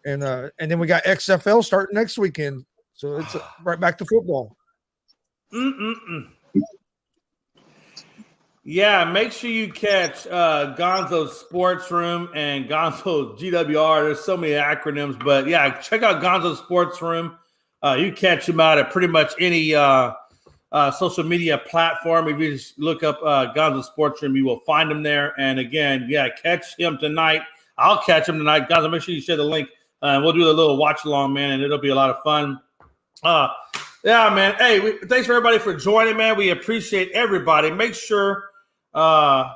And then we got XFL starting next weekend. So it's right back to football. Yeah, make sure you catch Gonzo's Sports Room and Gonzo's GWR. There's so many acronyms, but yeah, check out Gonzo's Sports Room. You catch him out at pretty much any social media platform. If you just look up Gonzo's Sports Room, you will find him there. And again, yeah, catch him tonight. I'll catch him tonight. Gonzo, make sure you share the link. We'll do a little watch along, man, and it'll be a lot of fun. Yeah, man. Hey, thanks for everybody for joining, man. We appreciate everybody. Make sure my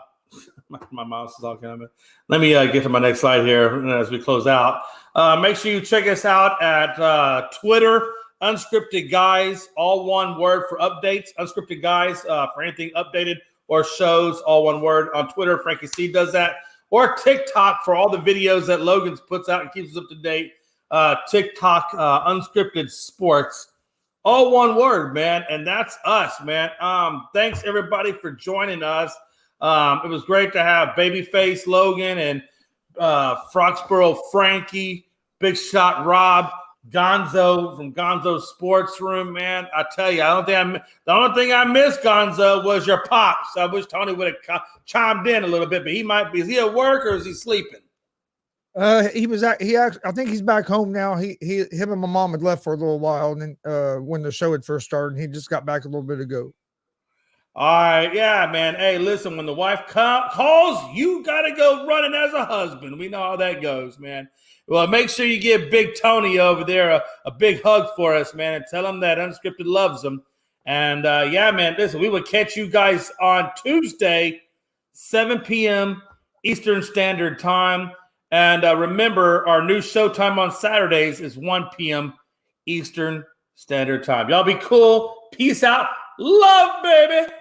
mouse is all kind of. Let me get to my next slide here as we close out. Make sure you check us out at Twitter, Unscripted Guys, all one word for updates. Unscripted Guys for anything updated or shows, all one word. On Twitter, Frankie C does that. Or TikTok for all the videos that Logan puts out and keeps us up to date. TikTok, Unscripted Sports, all one word, man. And that's us, man. Thanks everybody for joining us. It was great to have Babyface Logan and Froxborough Frankie, Big Shot Rob, Gonzo from Gonzo's Sports Room, man. I tell you, the only thing I missed, Gonzo, was your pops. I wish Tony would have chimed in a little bit, but he might be. Is he at work or is he sleeping? I think he's back home now. Him and my mom had left for a little while, and then when the show had first started, he just got back a little bit ago. All right, yeah, man. Hey, listen, when the wife calls, you got to go running as a husband. We know how that goes, man. Well, make sure you give Big Tony over there a big hug for us, man, and tell him that Unscripted loves him. And, yeah, man, listen, we will catch you guys on Tuesday, 7 p.m. Eastern Standard Time. And remember, our new showtime on Saturdays is 1 p.m. Eastern Standard Time. Y'all be cool. Peace out. Love, baby.